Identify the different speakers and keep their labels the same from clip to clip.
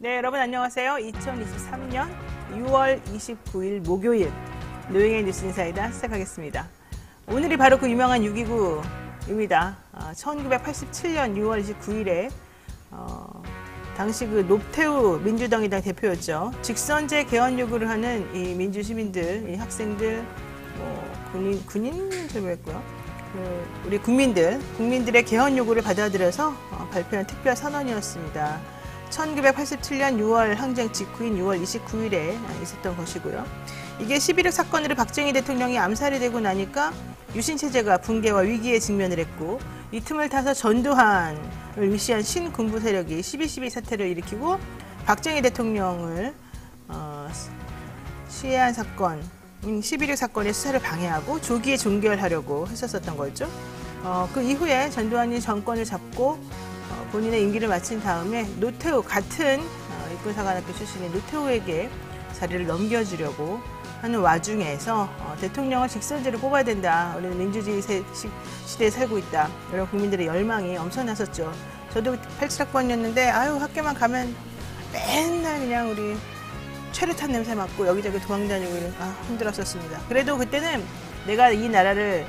Speaker 1: 네, 여러분 안녕하세요. 2023년 6월 29일 목요일 노영의 뉴스 인사이다 시작하겠습니다. 오늘이 바로 그 유명한 6.29입니다. 1987년 6월 29일에 당시 그 노태우 민주당이당 대표였죠. 직선제 개헌 요구를 하는 이 민주 시민들, 이 학생들, 군인들 했고요. 우리 국민들의 개헌 요구를 받아들여서 발표한 특별 선언이었습니다. 1987년 6월 항쟁 직후인 6월 29일에 있었던 것이고요. 이게 11.6 사건으로 박정희 대통령이 암살이 되고 나니까 유신체제가 붕괴와 위기에 직면을 했고, 이 틈을 타서 전두환을 위시한 신군부 세력이 12.12 사태를 일으키고 박정희 대통령을 시해한 사건, 11.6 사건의 수사를 방해하고 조기에 종결하려고 했었던 거죠. 그 이후에 전두환이 정권을 잡고 본인의 임기를 마친 다음에 노태우, 같은 육군사관학교 출신의 노태우에게 자리를 넘겨주려고 하는 와중에서 대통령을 직선제로 뽑아야 된다. 우리는 민주주의 시대에 살고 있다. 이런 국민들의 열망이 엄청났었죠. 저도 87학번이었는데 학교만 가면 맨날 그냥 우리 최루탄 냄새 맡고 여기저기 도망다니고 힘들었었습니다. 그래도 그때는 내가 이 나라를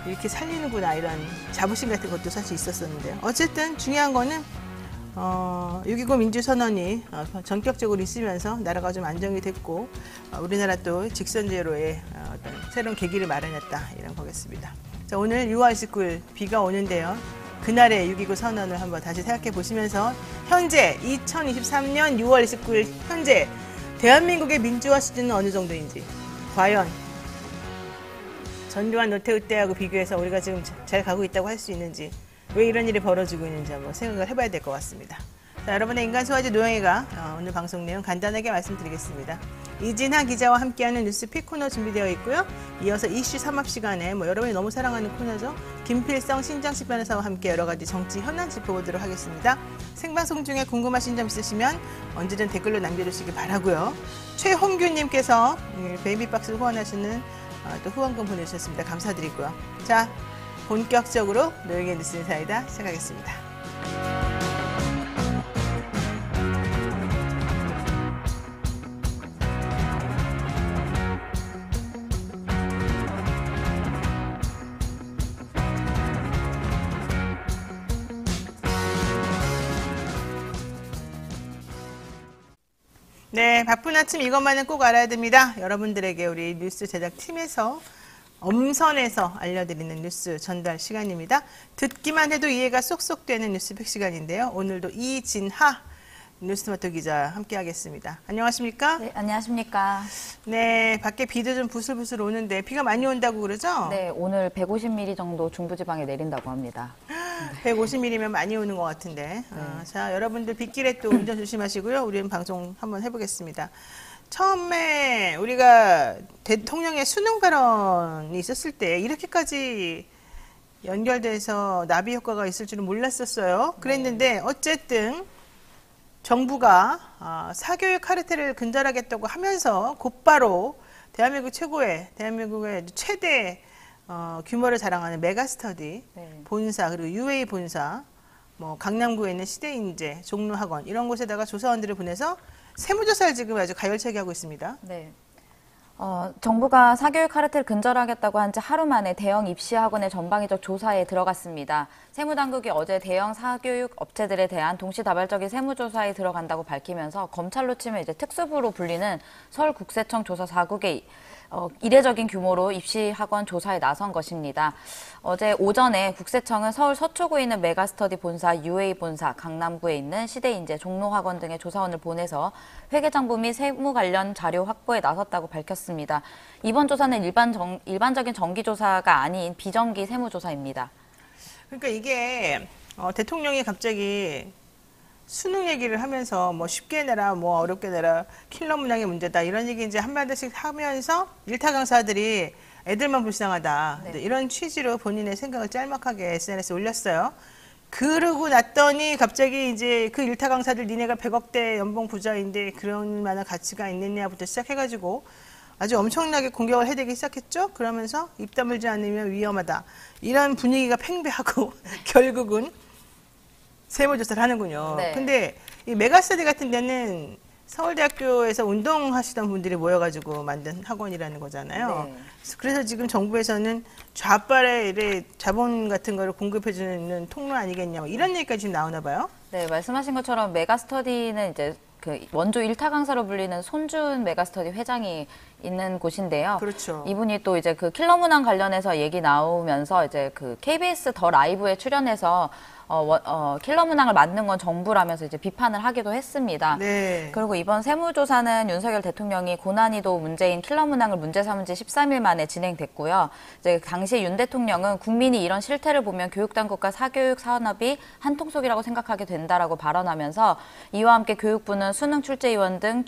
Speaker 1: 이렇게 살리는구나, 이런 자부심 같은 것도 사실 있었었는데요. 어쨌든 중요한 거는 6.29 민주선언이 전격적으로 있으면서 나라가 좀 안정이 됐고 우리나라 또 직선제로의 어떤 새로운 계기를 마련했다, 이런 거겠습니다. 자, 오늘 6월 19일 비가 오는데요. 그날의 6.29 선언을 한번 다시 생각해 보시면서 현재 2023년 6월 29일 현재 대한민국의 민주화 수준은 어느 정도인지, 과연 전두환 노태우 때하고 비교해서 우리가 지금 잘 가고 있다고 할 수 있는지, 왜 이런 일이 벌어지고 있는지 한번 생각을 해봐야 될 것 같습니다. 자, 여러분의 인간소화제 노영이가 오늘 방송 내용 간단하게 말씀드리겠습니다. 이진하 기자와 함께하는 뉴스 픽 코너 준비되어 있고요. 이어서 이슈 삼합 시간에 여러분이 너무 사랑하는 코너죠. 김필성 신장식 변호사와 함께 여러 가지 정치 현안 짚어보도록 하겠습니다. 생방송 중에 궁금하신 점 있으시면 언제든 댓글로 남겨주시기 바라고요. 최홍규님께서 베이비박스 후원하시는 또 후원금 보내주셨습니다. 감사드리고요. 자, 본격적으로 노영의 뉴스 인사이다 시작하겠습니다. 네, 바쁜 아침 이것만은 꼭 알아야 됩니다. 여러분들에게 우리 뉴스 제작팀에서 엄선해서 알려드리는 뉴스 전달 시간입니다. 듣기만 해도 이해가 쏙쏙 되는 뉴스팩 시간인데요. 오늘도 이진하 뉴스토마토 기자 함께하겠습니다. 안녕하십니까?
Speaker 2: 네, 안녕하십니까?
Speaker 1: 네, 밖에 비도 좀 부슬부슬 오는데 비가 많이 온다고 그러죠?
Speaker 2: 네, 오늘 150mm 정도 중부지방에 내린다고 합니다.
Speaker 1: 150mm면 많이 오는 것 같은데.
Speaker 2: 네.
Speaker 1: 자, 여러분들 빗길에 또 운전 조심하시고요. 우리는 방송 한번 해보겠습니다. 처음에 우리가 대통령의 수능 발언이 있었을 때 이렇게까지 연결돼서 나비 효과가 있을 줄은 몰랐었어요. 그랬는데 어쨌든 정부가 사교육 카르텔을 근절하겠다고 하면서 곧바로 대한민국의 최대 규모를 자랑하는 메가스터디 본사, 그리고 UA 본사, 강남구에 있는 시대인재, 종로학원 이런 곳에다가 조사원들을 보내서 세무조사를 지금 아주 가열차게 하고 있습니다. 네.
Speaker 2: 정부가 사교육 카르텔 근절하겠다고 한 지 하루 만에 대형 입시학원의 전방위적 조사에 들어갔습니다. 세무당국이 어제 대형 사교육 업체들에 대한 동시다발적인 세무조사에 들어간다고 밝히면서 검찰로 치면 이제 특수부로 불리는 서울국세청 조사 4국의 이례적인 규모로 입시학원 조사에 나선 것입니다. 어제 오전에 국세청은 서울 서초구에 있는 메가스터디 본사, UA 본사, 강남구에 있는 시대인재, 종로학원 등의 조사원을 보내서 회계정보 및 세무 관련 자료 확보에 나섰다고 밝혔습니다. 이번 조사는 일반적인 정기조사가 아닌 비정기 세무조사입니다.
Speaker 1: 그러니까 이게 대통령이 갑자기 수능 얘기를 하면서 쉽게 내라, 어렵게 내라, 킬러 문항의 문제다, 이런 얘기 이제 한마디씩 하면서 일타 강사들이 애들만 불쌍하다, 네. 이런 취지로 본인의 생각을 짤막하게 SNS에 올렸어요. 그러고 났더니 갑자기 이제 그 일타 강사들 니네가 100억대 연봉 부자인데 그런 만한 가치가 있느냐부터 시작해가지고 아주 엄청나게 공격을 해대기 시작했죠. 그러면서 입 다물지 않으면 위험하다, 이런 분위기가 팽배하고 결국은 세무조사를 하는군요.
Speaker 2: 네.
Speaker 1: 근데 이 메가스터디 같은 데는 서울대학교에서 운동하시던 분들이 모여가지고 만든 학원이라는 거잖아요.
Speaker 2: 네.
Speaker 1: 그래서 지금 정부에서는 좌빨의 이래 자본 같은 거를 공급해주는 통로 아니겠냐, 뭐 이런 얘기까지 지금 나오나 봐요.
Speaker 2: 네, 말씀하신 것처럼 메가스터디는 이제 그 원조 1타 강사로 불리는 손준 메가스터디 회장이 있는 곳인데요.
Speaker 1: 그렇죠.
Speaker 2: 이분이 또 이제 그 킬러 문항 관련해서 얘기 나오면서 이제 그 KBS 더 라이브에 출연해서 킬러 문항을 만든 건 정부라면서 이제 비판을 하기도 했습니다.
Speaker 1: 네.
Speaker 2: 그리고 이번 세무조사는 윤석열 대통령이 고난이도 문제인 킬러 문항을 문제 삼은 지 13일 만에 진행됐고요. 이제 당시 윤 대통령은 국민이 이런 실태를 보면 교육당국과 사교육 산업이 한통속이라고 생각하게 된다라고 발언하면서 이와 함께 교육부는 수능 출제위원 등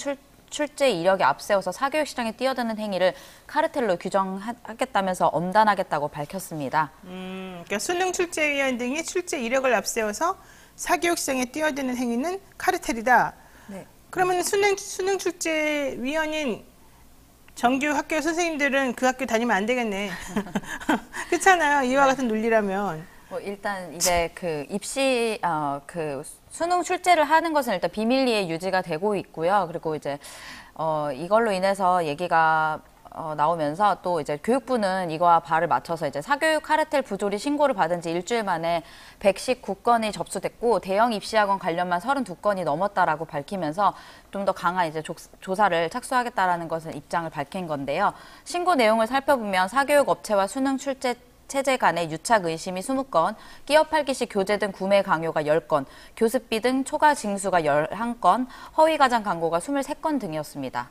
Speaker 2: 출제 이력에 앞세워서 사교육 시장에 뛰어드는 행위를 카르텔로 규정하겠다면서 엄단하겠다고 밝혔습니다.
Speaker 1: 그러니까 수능 출제위원 등이 출제 이력을 앞세워서 사교육 시장에 뛰어드는 행위는 카르텔이다.
Speaker 2: 네.
Speaker 1: 그러면 수능 출제위원인 정규 학교 선생님들은 그 학교 다니면 안 되겠네. 그렇잖아요. 이와 같은 논리라면.
Speaker 2: 뭐 일단 이제 그 입시 그 수능 출제를 하는 것은 일단 비밀리에 유지가 되고 있고요. 그리고 이제 이걸로 인해서 얘기가 나오면서 또 이제 교육부는 이거와 발을 맞춰서 이제 사교육 카르텔 부조리 신고를 받은 지 일주일 만에 119건이 접수됐고 대형 입시학원 관련만 32건이 넘었다라고 밝히면서 좀 더 강한 이제 조사를 착수하겠다라는 것은 입장을 밝힌 건데요. 신고 내용을 살펴보면 사교육 업체와 수능 출제 체제 간의 유착 의심이 20건, 끼어 팔기 시 교재 등 구매 강요가 10건, 교습비 등 초과 징수가 11건, 허위 가장 광고가 23건 등이었습니다.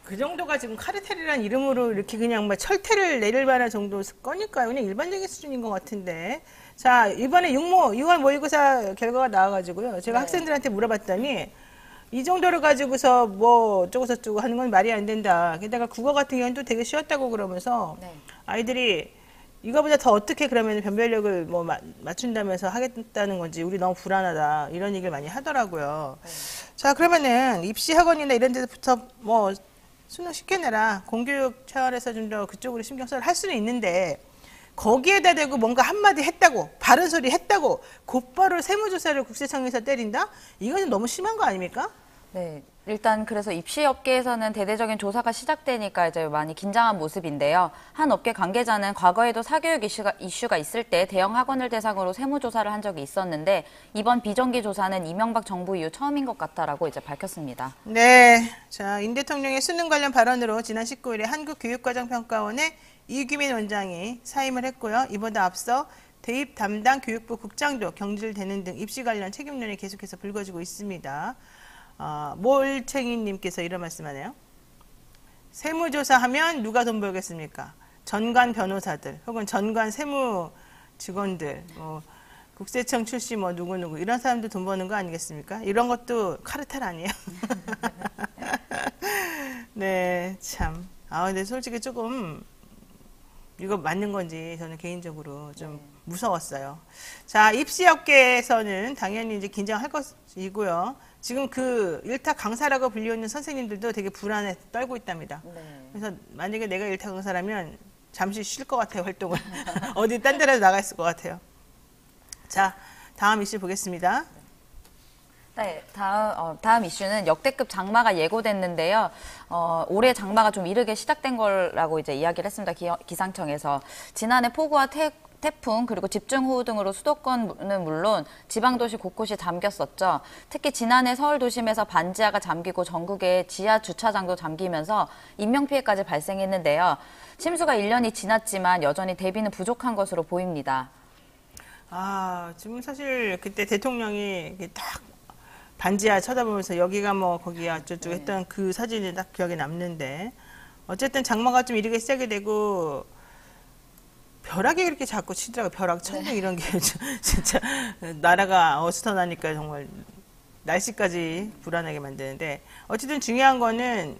Speaker 1: 그 정도가 지금 카르텔이라는 이름으로 이렇게 그냥 막 철퇴를 내릴 만한 정도 거니까요. 그냥 일반적인 수준인 것 같은데. 자, 이번에 6월 모의고사 결과가 나와가지고요. 제가
Speaker 2: 네.
Speaker 1: 학생들한테 물어봤더니 이 정도를 가지고서 뭐 어쩌고저쩌고 하는 건 말이 안 된다. 게다가 국어 같은 경우는 또 되게 쉬웠다고 그러면서
Speaker 2: 네.
Speaker 1: 아이들이 이거보다 더 어떻게 그러면 변별력을 뭐 맞춘다면서 하겠다는 건지 우리 너무 불안하다 이런 얘기를 많이 하더라고요.
Speaker 2: 네.
Speaker 1: 자, 그러면은 입시 학원이나 이런 데부터 뭐 수능 쉽게 내라 공교육 차원에서 좀 더 그쪽으로 신경 써라 할 수는 있는데 거기에다 대고 뭔가 한마디 했다고 바른 소리 했다고 곧바로 세무조사를 국세청에서 때린다? 이거는 너무 심한 거 아닙니까?
Speaker 2: 네, 일단 그래서 입시 업계에서는 대대적인 조사가 시작되니까 이제 많이 긴장한 모습인데요. 한 업계 관계자는 과거에도 사교육 이슈가 있을 때 대형 학원을 대상으로 세무조사를 한 적이 있었는데 이번 비정기 조사는 이명박 정부 이후 처음인 것 같다라고 이제 밝혔습니다.
Speaker 1: 네, 자, 인 대통령의 수능 관련 발언으로 지난 19일에 한국교육과정평가원의 이규민 원장이 사임을 했고요. 이보다 앞서 대입 담당 교육부 국장도 경질되는 등 입시 관련 책임론이 계속해서 불거지고 있습니다. 몰챙이님께서 이런 말씀하네요. 세무조사하면 누가 돈 벌겠습니까? 전관 변호사들 혹은 전관 세무 직원들, 국세청 출시 뭐 누구누구 이런 사람들 돈 버는 거 아니겠습니까? 이런 것도 카르텔 아니에요? 네, 참. 근데 솔직히 조금 이거 맞는 건지 저는 개인적으로 좀 무서웠어요. 자, 입시업계에서는 당연히 이제 긴장할 것이고요. 지금 그 일타 강사라고 불리우는 선생님들도 되게 불안에 떨고 있답니다.
Speaker 2: 네.
Speaker 1: 그래서 만약에 내가 일타 강사라면 잠시 쉴 것 같아요, 활동을. 어디 딴 데라도 나가 있을 것 같아요. 자, 다음 이슈 보겠습니다.
Speaker 2: 네, 다음 이슈는 역대급 장마가 예고됐는데요. 올해 장마가 좀 이르게 시작된 거라고 이제 이야기를 했습니다. 기상청에서. 지난해 폭우와 태풍 그리고 집중호우 등으로 수도권은 물론 지방도시 곳곳이 잠겼었죠. 특히 지난해 서울 도심에서 반지하가 잠기고 전국의 지하 주차장도 잠기면서 인명피해까지 발생했는데요. 침수가 1년이 지났지만 여전히 대비는 부족한 것으로 보입니다.
Speaker 1: 지금 사실 그때 대통령이 딱 반지하 쳐다보면서 여기가 뭐 거기야 어쩌고 했던 그 사진이 딱 기억에 남는데 어쨌든 장마가 좀 이르게 시작이 되고 벼락이 그렇게 자꾸 치더라고요. 벼락, 천둥 이런 게 진짜 나라가 어수선하니까 정말 날씨까지 불안하게 만드는데 어쨌든 중요한 거는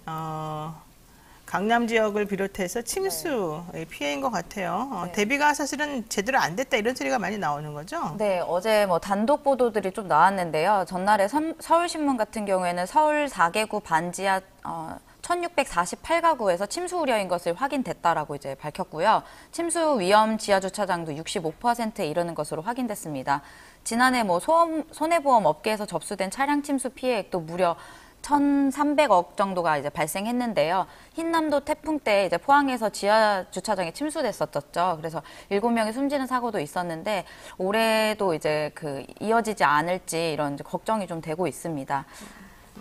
Speaker 1: 강남 지역을 비롯해서 침수의 피해인 것 같아요.
Speaker 2: 네.
Speaker 1: 대비가 사실은 제대로 안 됐다 이런 소리가 많이 나오는 거죠.
Speaker 2: 네, 어제 뭐 단독 보도들이 좀 나왔는데요. 전날에 서울신문 같은 경우에는 서울 4개구 반지하 1648가구에서 침수 우려인 것을 확인됐다라고 이제 밝혔고요. 침수 위험 지하 주차장도 65%에 이르는 것으로 확인됐습니다. 지난해 뭐 손해보험 업계에서 접수된 차량 침수 피해액도 무려 1,300억 정도가 이제 발생했는데요. 흰남도 태풍 때 이제 포항에서 지하 주차장에 침수됐었죠. 그래서 7명이 숨지는 사고도 있었는데 올해도 이제 이어지지 않을지 이런 이제 걱정이 좀 되고 있습니다.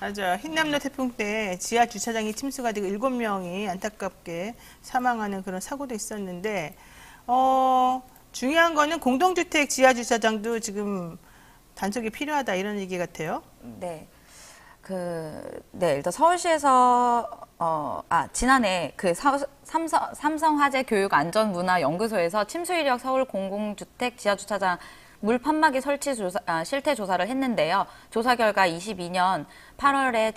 Speaker 1: 맞아요. 흰남노 태풍 때 지하 주차장이 침수가 되고 7명이 안타깝게 사망하는 그런 사고도 있었는데 중요한 거는 공동주택 지하 주차장도 지금 단속이 필요하다 이런 얘기 같아요.
Speaker 2: 네. 일단 서울시에서 지난해 삼성화재 교육안전문화연구소에서 침수 이력 서울 공공주택 지하주차장 물 판막이 설치 실태 조사를 했는데요. 조사 결과 22년 8월에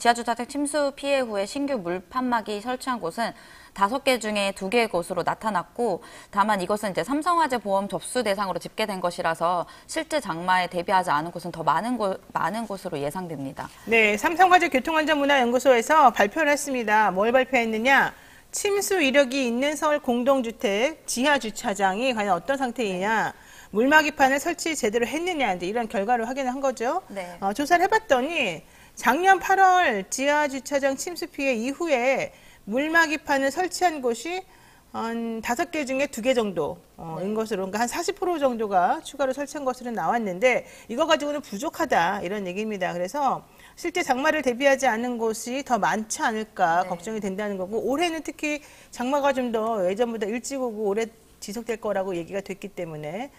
Speaker 2: 지하주차장 침수 피해 후에 신규 물 판막이 설치한 곳은 5개 중에 2개의 곳으로 나타났고, 다만 이것은 이제 삼성화재 보험 접수 대상으로 집계된 것이라서 실제 장마에 대비하지 않은 곳은 더 많은 곳으로 예상됩니다.
Speaker 1: 네, 삼성화재 교통안전문화연구소에서 발표를 했습니다. 뭘 발표했느냐? 침수 이력이 있는 서울 공동주택 지하 주차장이 과연 어떤 상태이냐? 물막이판을 설치 제대로 했느냐, 이런 결과를 확인한 거죠.
Speaker 2: 네.
Speaker 1: 조사를 해봤더니 작년 8월 지하 주차장 침수 피해 이후에 물막이판을 설치한 곳이 한 5개 중에 2개 정도인 것으로, 그러니까 한 40% 정도가 추가로 설치한 것으로 나왔는데 이거 가지고는 부족하다 이런 얘기입니다. 그래서 실제 장마를 대비하지 않은 곳이 더 많지 않을까 걱정이 된다는 거고, 올해는 특히 장마가 좀 더 예전보다 일찍 오고 오래 지속될 거라고 얘기가 됐기 때문에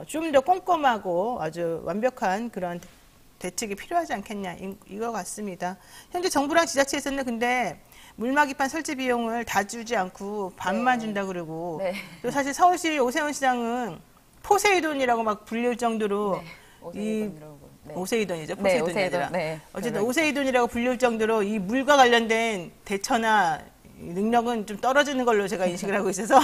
Speaker 1: 좀 더 꼼꼼하고 아주 완벽한 그런 대책이 필요하지 않겠냐 이거 같습니다. 현재 정부랑 지자체에서는 근데 물막이판 설치 비용을 다 주지 않고 반만 준다 그러고, 또 사실 서울시 오세훈 시장은 포세이돈이라고 막 불릴 정도로 오세이돈이죠. 포세이돈이 아니라. 어쨌든 오세이돈이라고 불릴 정도로 이 물과 관련된 대처나 능력은 좀 떨어지는 걸로 제가 인식을 하고 있어서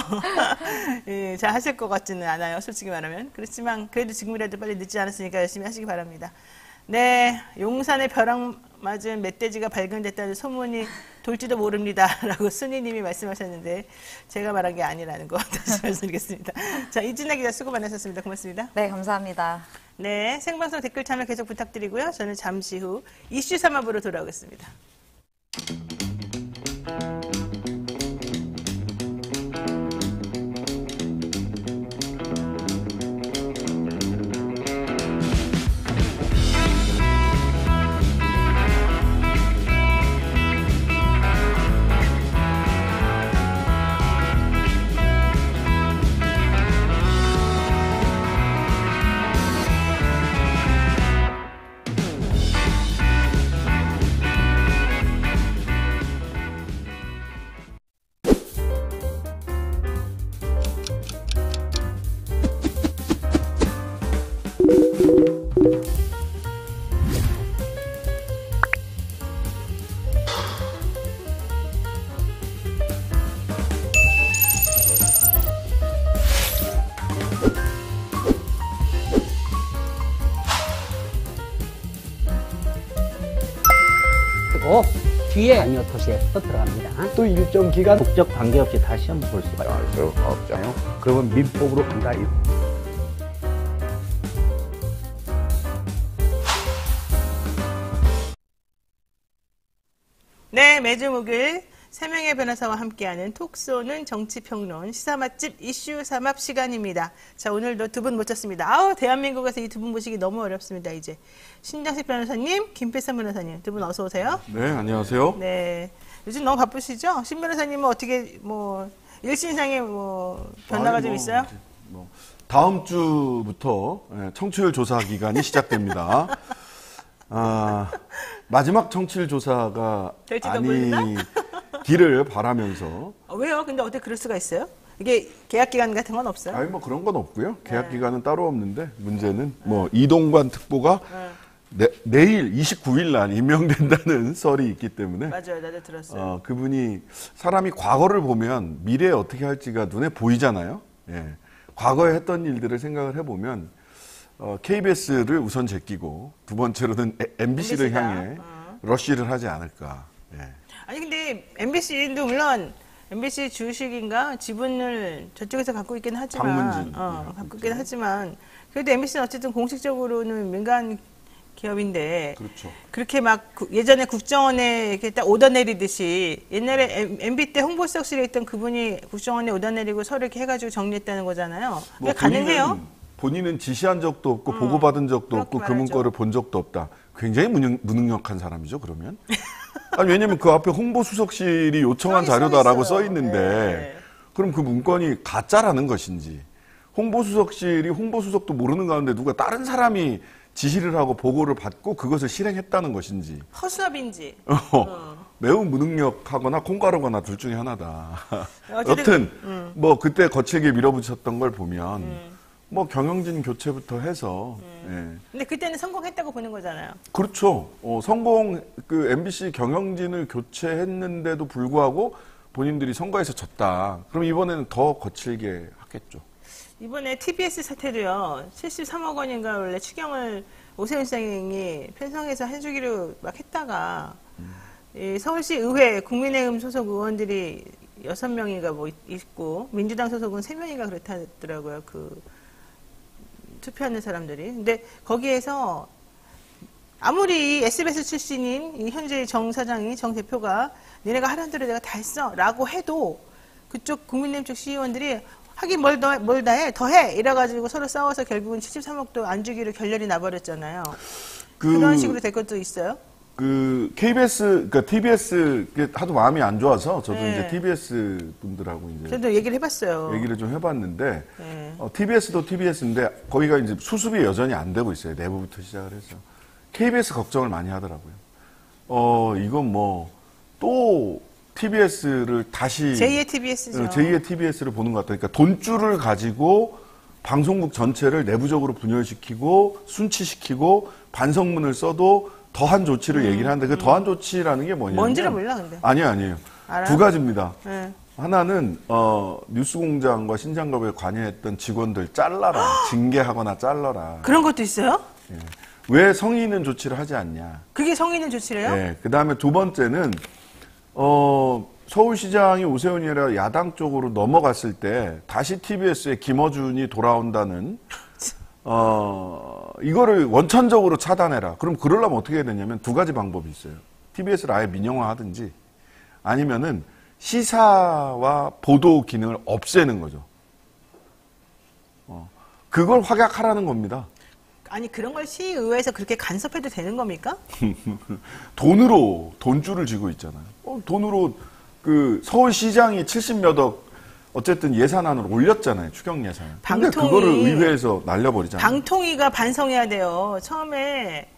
Speaker 1: 예, 잘 하실 것 같지는 않아요. 솔직히 말하면. 그렇지만 그래도 지금이라도 빨리 늦지 않았으니까 열심히 하시기 바랍니다. 네, 용산에 벼락 맞은 멧돼지가 발견됐다는 소문이 돌지도 모릅니다. 라고 순이님이 말씀하셨는데 제가 말한 게 아니라는 거 다시 말씀드리겠습니다. 자, 이진아 기자 수고 많으셨습니다. 고맙습니다.
Speaker 2: 네, 감사합니다.
Speaker 1: 네, 생방송 댓글 참여 계속 부탁드리고요. 저는 잠시 후 이슈 3합으로 돌아오겠습니다.
Speaker 3: 뒤에 아니요 도시에 또 들어갑니다. 또 일정 기간 국적 관계없이 다시 한번 볼 수가 없잖아요. 그러면 민법으로 간다.
Speaker 1: 네, 매주 목요일 3명의 변호사와 함께하는 톡쏘는 정치평론 시사 맛집 이슈 3합 시간입니다. 자, 오늘도 2분 모셨습니다. 대한민국에서 이 2분 모시기 너무 어렵습니다. 이제 신장식 변호사님, 김필선 변호사님 2분 어서 오세요.
Speaker 4: 네, 안녕하세요.
Speaker 1: 네, 요즘 너무 바쁘시죠? 신 변호사님은 어떻게 일신상에 변화가 좀 있어요?
Speaker 4: 다음 주부터 청취율 조사 기간이 시작됩니다. 마지막 청취율 조사가 아니기를 바라면서.
Speaker 1: 왜요? 근데 어떻게 그럴 수가 있어요? 이게 계약 기간 같은 건 없어요?
Speaker 4: 아니 그런 건 없고요. 계약 기간은 따로 없는데 문제는 이동관 특보가 내일 29일 날 임명된다는 썰이 있기 때문에.
Speaker 1: 맞아요, 나도 들었어요.
Speaker 4: 그분이 사람이 과거를 보면 미래에 어떻게 할지가 눈에 보이잖아요. 예. 과거에 했던 일들을 생각을 해보면 KBS를 우선 제끼고 두 번째로는 MBC를 향해 러쉬를 하지 않을까. 예.
Speaker 1: 아니 근데 MBC도 물론 MBC 주식인가 지분을 저쪽에서 갖고 있긴 하지만
Speaker 4: 방문진
Speaker 1: 갖고 있긴 하지만 그래도 MBC는 어쨌든 공식적으로는 민간 기업인데
Speaker 4: 그렇죠.
Speaker 1: 그렇게 막 예전에 국정원에 이렇게 딱 오더 내리듯이 옛날에 MB 때 홍보수석실에 있던 그분이 국정원에 오더 내리고 서류 이렇게 해가지고 정리했다는 거잖아요.
Speaker 4: 뭐
Speaker 1: 가능해요?
Speaker 4: 본인은 지시한 적도 없고 보고받은 적도 없고 그
Speaker 1: 말하죠.
Speaker 4: 문건을 본 적도 없다. 굉장히 무능력한 사람이죠, 그러면. 아니, 왜냐면 그 앞에 홍보수석실이 요청한 자료다라고 써 있는데
Speaker 1: 네.
Speaker 4: 그럼 그 문건이 가짜라는 것인지 홍보수석실이 홍보수석도 모르는 가운데 누가 다른 사람이 지시를 하고 보고를 받고 그것을 실행했다는 것인지
Speaker 1: 허수아비인지.
Speaker 4: 매우 무능력하거나 콩가루거나 둘 중에 하나다.
Speaker 1: 어쨌든,
Speaker 4: 여튼 뭐 그때 거칠게 밀어붙였던 걸 보면 뭐 경영진 교체부터 해서 예.
Speaker 1: 근데 그때는 성공했다고 보는 거잖아요.
Speaker 4: 그렇죠. 성공 그 MBC 경영진을 교체했는데도 불구하고 본인들이 선거에서 졌다. 그럼 이번에는 더 거칠게 하겠죠. 이번에
Speaker 1: TBS 사태도요. 73억 원인가 원래 추경을 오세훈 시장이 편성해서 해주기로 막 했다가 이 서울시 의회 국민의힘 소속 의원들이 6명인가 뭐 있고 민주당 소속은 3명인가 그렇다더라고요. 그 투표하는 사람들이. 근데 거기에서 아무리 SBS 출신인 이 현재 정 사장이 정 대표가 니네가 하라는 대로 내가 다 했어라고 해도 그쪽 국민의힘 쪽 시의원들이 하긴 뭘 다 해, 더 해 이래가지고 서로 싸워서 결국은 73억도 안 주기로 결렬이 나버렸잖아요. 그런 식으로 될 것도 있어요.
Speaker 4: 그 KBS, 그러니까 TBS 하도 마음이 안 좋아서 저도
Speaker 1: 네.
Speaker 4: 이제 TBS 분들하고 이제
Speaker 1: 저도 얘기를 해봤어요.
Speaker 4: 얘기를 좀 해봤는데
Speaker 1: 네.
Speaker 4: TBS도 TBS인데 거기가 이제 수습이 여전히 안 되고 있어요. 내부부터 시작을 해서 KBS 걱정을 많이 하더라고요. 이건 뭐 또 TBS를 다시
Speaker 1: 제2의 TBS죠.
Speaker 4: 제2의 TBS를 보는 것 같아요. 그러니까 돈줄을 가지고 방송국 전체를 내부적으로 분열시키고 순치시키고 반성문을 써도 더한 조치를 얘기를 하는데 그 더한 조치라는 게 뭐냐면
Speaker 1: 뭔지를 몰라 근데.
Speaker 4: 아니에요.
Speaker 1: 알아요?
Speaker 4: 두 가지입니다.
Speaker 1: 네.
Speaker 4: 하나는 뉴스공장과 신장갑에 관여했던 직원들 잘라라. 징계하거나 잘라라.
Speaker 1: 그런 것도 있어요?
Speaker 4: 예. 왜 성의 있는 조치를 하지 않냐.
Speaker 1: 그게 성의 있는 조치래요?
Speaker 4: 예. 그다음에 두 번째는 서울시장이 오세훈이 아니라 야당 쪽으로 넘어갔을 때 다시 TBS에 김어준이 돌아온다는 이거를 원천적으로 차단해라. 그럼 그러려면 어떻게 해야 되냐면 두 가지 방법이 있어요. TBS를 아예 민영화하든지 아니면은 시사와 보도 기능을 없애는 거죠. 그걸 확약하라는 겁니다.
Speaker 1: 아니 그런 걸 시의회에서 그렇게 간섭해도 되는 겁니까?
Speaker 4: 돈으로 돈줄을 쥐고 있잖아요. 돈으로 그 서울시장이 70몇 억 어쨌든 예산안을 올렸잖아요. 추경 예산을. 근데 그거를 의회에서 날려버리잖아요.
Speaker 1: 방통위가 반성해야 돼요. 처음에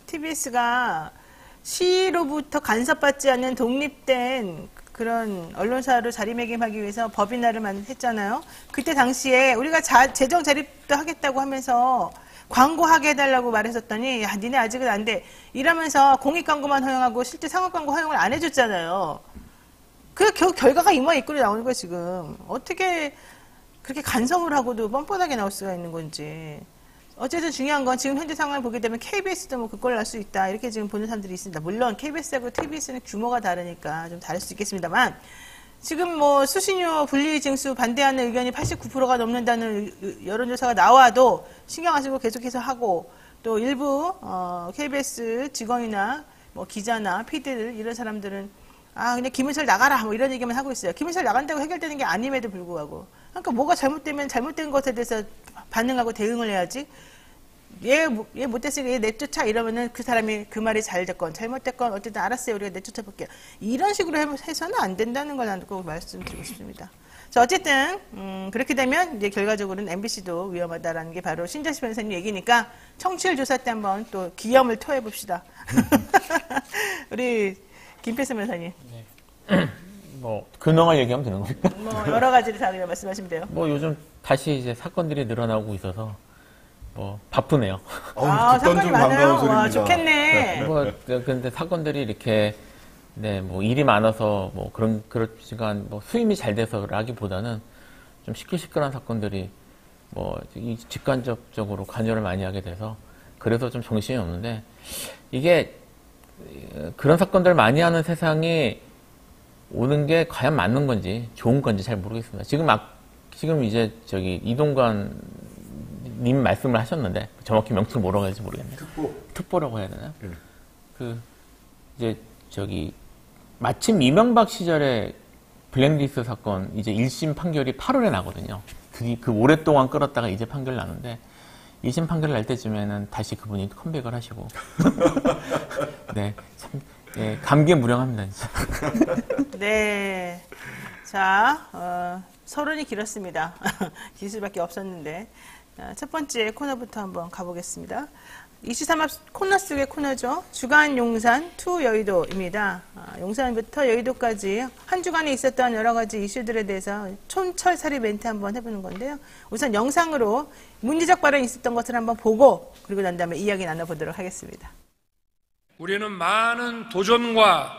Speaker 1: TBS가 시로부터 간섭받지 않는 독립된 그런 언론사로 자리매김하기 위해서 법인화를 했잖아요. 그때 당시에 우리가 재정 자립도 하겠다고 하면서 광고하게 해달라고 말했었더니 야 니네 아직은 안 돼. 이러면서 공익 광고만 허용하고 실제 상업 광고 허용을 안 해줬잖아요. 그 결과가 이 모양 이꼴이 나오는 거예요 지금. 어떻게 그렇게 간섭을 하고도 뻔뻔하게 나올 수가 있는 건지. 어쨌든 중요한 건 지금 현재 상황을 보게 되면 KBS도 뭐 그걸 날 수 있다 이렇게 지금 보는 사람들이 있습니다. 물론 KBS하고 TBS는 규모가 다르니까 좀 다를 수 있겠습니다만 지금 뭐 수신료 분리 징수 반대하는 의견이 89%가 넘는다는 여론조사가 나와도 신경 안 쓰고 계속해서 하고 또 일부 KBS 직원이나 뭐 기자나 PD들 이런 사람들은 그냥 김은철 나가라 뭐 이런 얘기만 하고 있어요. 김은철 나간다고 해결되는 게 아님에도 불구하고 그러니까 뭐가 잘못되면 잘못된 것에 대해서 반응하고 대응을 해야지. 얘 못됐으니까 얘 내쫓아 이러면은 그 사람이 그 말이 잘 됐건 잘못됐건 어쨌든 알았어요 우리가 내쫓아볼게요. 이런 식으로 해서는 안 된다는 걸 난 꼭 말씀드리고 싶습니다. 자 어쨌든 그렇게 되면 이제 결과적으로는 MBC도 위험하다라는 게 바로 신재수 변호사님 얘기니까 청취율 조사 때 한번 또 기염을 토해 봅시다. 우리 김필수 변호사님.
Speaker 5: 네. 뭐 근황을 얘기하면 되는 겁니까?
Speaker 1: 뭐 여러 가지를 다 그냥 말씀하시면 돼요.
Speaker 5: 뭐 요즘 다시 이제 사건들이 늘어나고 있어서 뭐 바쁘네요.
Speaker 1: 사건이 많아요. 와, 좋겠네.
Speaker 5: 뭐 근데 사건들이 이렇게 뭐 일이 많아서 뭐 그렇지만 뭐 수임이 잘 돼서라기보다는 좀 시끌시끌한 사건들이 뭐 직간접적으로 관여를 많이 하게 돼서 그래서 좀 정신이 없는데 이게 그런 사건들 많이 하는 세상이 오는 게 과연 맞는 건지 좋은 건지 잘 모르겠습니다. 지금 이제 이동관 님 말씀을 하셨는데 정확히 명칭을 뭐라고 해야 될지 모르겠네요. 특보라고 해야 되나요?
Speaker 4: 네.
Speaker 5: 이제 마침 이명박 시절에 블랙리스트 사건 이제 1심 판결이 8월에 나거든요. 그 오랫동안 끌었다가 이제 판결 나는데 2심 판결 날 때쯤에는 다시 그분이 컴백을 하시고 네, 참 감개무량합니다 진짜.
Speaker 1: 네. 자, 서론이 길었습니다. 기술밖에 없었는데. 첫 번째 코너부터 한번 가보겠습니다. 23합 코너 속의 코너죠. 주간 용산 투 여의도입니다. 용산부터 여의도까지 한 주간에 있었던 여러 가지 이슈들에 대해서 촌철살이 멘트 한번 해보는 건데요. 우선 영상으로 문제적 발언이 있었던 것을 한번 보고 그리고 난 다음에 이야기 나눠보도록 하겠습니다.
Speaker 6: 우리는 많은 도전과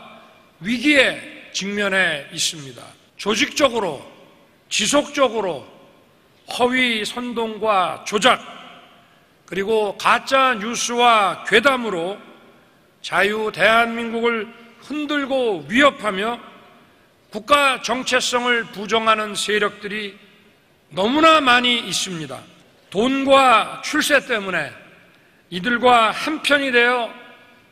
Speaker 6: 위기에 직면해 있습니다. 조직적으로, 지속적으로 허위 선동과 조작, 그리고 가짜 뉴스와 괴담으로 자유 대한민국을 흔들고 위협하며 국가 정체성을 부정하는 세력들이 너무나 많이 있습니다. 돈과 출세 때문에 이들과 한편이 되어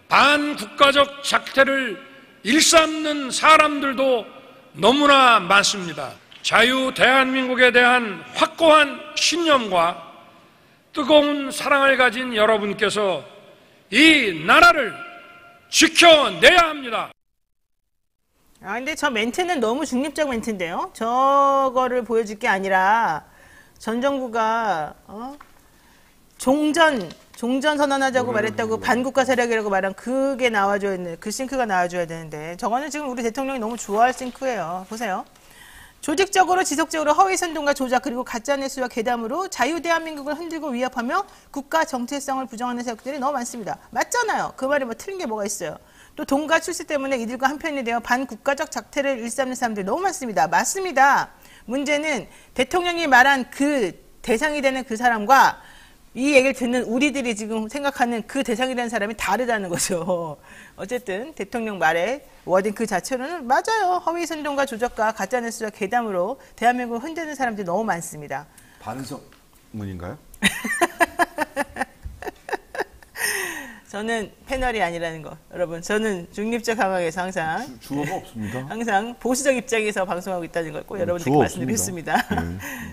Speaker 6: 반국가적 작태를 일삼는 사람들도 너무나 많습니다. 자유 대한민국에 대한 확고한 신념과 뜨거운 사랑을 가진 여러분께서 이 나라를 지켜내야 합니다.
Speaker 1: 근데 저 멘트는 너무 중립적 멘트인데요. 저거를 보여줄 게 아니라 전 정부가 종전 선언하자고 말했다고 반국가 세력이라고 말한 그게 나와줘야 되는, 그 싱크가 나와줘야 되는데 저거는 지금 우리 대통령이 너무 좋아할 싱크예요. 보세요. 조직적으로 지속적으로 허위 선동과 조작 그리고 가짜뉴스와 괴담으로 자유 대한민국을 흔들고 위협하며 국가 정체성을 부정하는 세력들이 너무 많습니다. 맞잖아요. 그 말이 뭐 틀린 게 뭐가 있어요. 또 돈과 출세 때문에 이들과 한편이 되어 반국가적 작태를 일삼는 사람들이 너무 많습니다. 맞습니다. 문제는 대통령이 말한 그 대상이 되는 그 사람과 이 얘기를 듣는 우리들이 지금 생각하는 그 대상이 되는 사람이 다르다는 거죠. 어쨌든 대통령 말에 워딩 그 자체로는 맞아요. 허위 선동과 조작과 가짜뉴스와 괴담으로 대한민국을 흔드는 사람들이 너무 많습니다.
Speaker 4: 반성문인가요?
Speaker 1: 저는 패널이 아니라는 거. 여러분, 저는 중립적 상황에서 항상
Speaker 4: 주어가 없습니다.
Speaker 1: 항상 보수적 입장에서 방송하고 있다는 걸 꼭 여러분들께
Speaker 4: 주어
Speaker 1: 말씀드리겠습니다.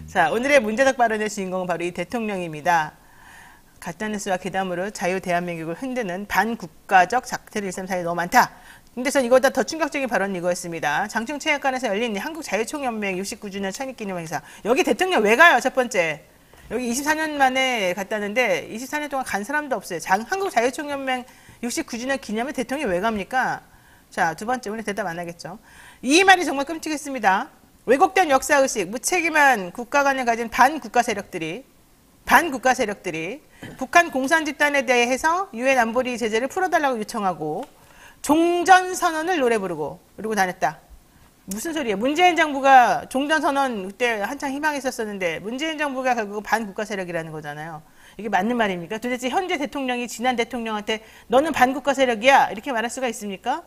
Speaker 1: 자, 오늘의 문제적 발언의 주인공은 바로 이 대통령입니다. 가짜뉴스와 괴담으로 자유 대한민국을 흔드는 반국가적 작태를 일삼는 사람이 너무 많다. 근데 전 이거보다 더 충격적인 발언이 이거였습니다. 장충체육관에서 열린 한국자유총연맹 69주년 창립기념 행사. 여기 대통령 왜 가요? 첫 번째. 여기 24년 만에 갔다는데 24년 동안 간 사람도 없어요. 한국자유총연맹 69주년 기념에 대통령이 왜 갑니까? 자, 두 번째. 오늘 대답 안 하겠죠. 이 말이 정말 끔찍했습니다. 왜곡된 역사의식, 무책임한 국가 관을 가진 반국가 세력들이 북한 공산 집단에 대해서 유엔 안보리 제재를 풀어달라고 요청하고 종전선언을 노래 부르고 그러고 다녔다. 무슨 소리예요? 문재인 정부가 종전선언 그때 한창 희망했었었는데 문재인 정부가 결국 반국가 세력이라는 거잖아요. 이게 맞는 말입니까? 도대체 현재 대통령이 지난 대통령한테 너는 반국가 세력이야 이렇게 말할 수가 있습니까?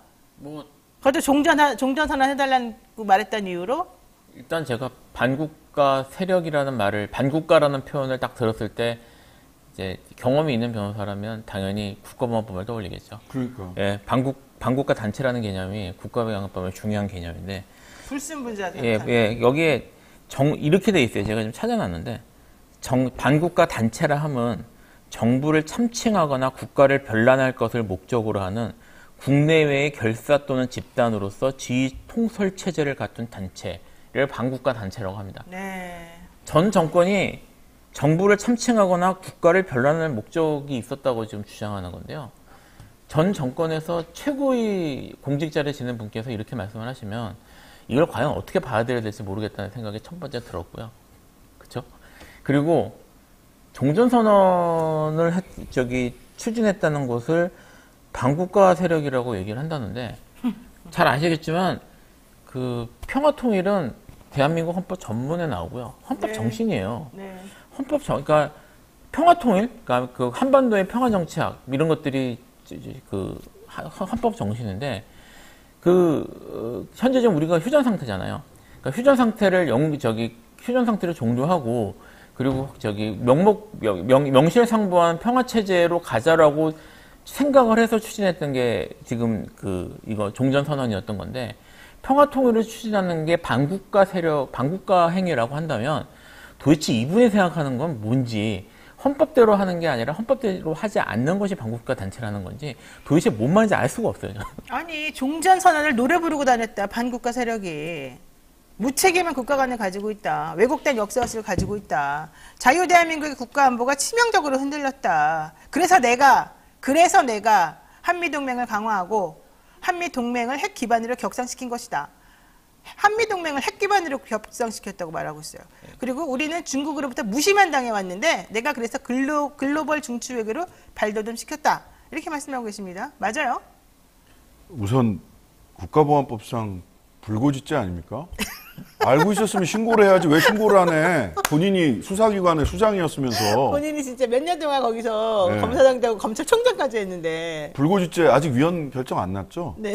Speaker 1: 그것도 종전선언 해달라고 말했던 이유로?
Speaker 5: 일단 제가 반국가 세력이라는 말을, 반국가라는 표현을 딱 들었을 때 이제 경험이 있는 변호사라면 당연히 국가보안법을 떠올리겠죠.
Speaker 4: 그러니까.
Speaker 5: 예, 반국가 단체라는 개념이 국가보안법의 중요한 개념인데.
Speaker 1: 불순분자들.
Speaker 5: 예, 여기에 이렇게 돼 있어요. 제가 좀 찾아놨는데 반국가 단체라 함은 정부를 참칭하거나 국가를 변란할 것을 목적으로 하는 국내외의 결사 또는 집단으로서 지휘 통솔 체제를 갖춘 단체를 반국가 단체라고 합니다.
Speaker 1: 네.
Speaker 5: 전 정권이 정부를 참칭하거나 국가를 변란할 목적이 있었다고 지금 주장하는 건데요. 전 정권에서 최고의 공직자를 지낸 분께서 이렇게 말씀을 하시면 이걸 과연 어떻게 받아들여야 될지 모르겠다는 생각이 첫 번째 들었고요. 그렇죠? 그리고 종전선언을 추진했다는 것을 반국가 세력이라고 얘기를 한다는데 잘 아시겠지만 그 평화통일은 대한민국 헌법 전문에 나오고요. 헌법
Speaker 1: 네.
Speaker 5: 정신이에요.
Speaker 1: 네.
Speaker 5: 그러니까 평화통일, 그러니까 그 한반도의 평화정치학 이런 것들이 그 헌법 정신인데 현재 지금 우리가 휴전 상태잖아요. 그러니까 휴전 상태를 종료하고 그리고 저기 명실상부한 평화 체제로 가자라고 생각을 해서 추진했던 게 지금 이거 종전 선언이었던 건데, 평화 통일을 추진하는 게 반국가 행위라고 한다면 도대체 이분이 생각하는 건 뭔지, 헌법대로 하는 게 아니라 헌법대로 하지 않는 것이 반국가 단체라는 건지 도대체 뭔 말인지 알 수가 없어요.
Speaker 1: 아니, 종전 선언을 노래 부르고 다녔다. 반국가 세력이. 무책임한 국가관을 가지고 있다. 왜곡된 역사관을 가지고 있다. 자유대한민국의 국가안보가 치명적으로 흔들렸다. 그래서 내가 한미동맹을 강화하고 한미동맹을 핵 기반으로 격상시킨 것이다. 한미동맹을 핵 기반으로 격상시켰다고 말하고 있어요. 그리고 우리는 중국으로부터 무시만 당해왔는데 내가 그래서 글로벌 중추 외교로 발돋움 시켰다. 이렇게 말씀하고 계십니다. 맞아요?
Speaker 4: 우선 국가보안법상 불고지죄 아닙니까? 알고 있었으면 신고를 해야지 왜 신고를 안 해? 본인이 수사기관의 수장이었으면서.
Speaker 1: 본인이 진짜 몇 년 동안 거기서
Speaker 4: 네.
Speaker 1: 검사장 되고 검찰총장까지 했는데.
Speaker 4: 불고지죄 아직 위헌 결정 안 났죠?
Speaker 1: 네.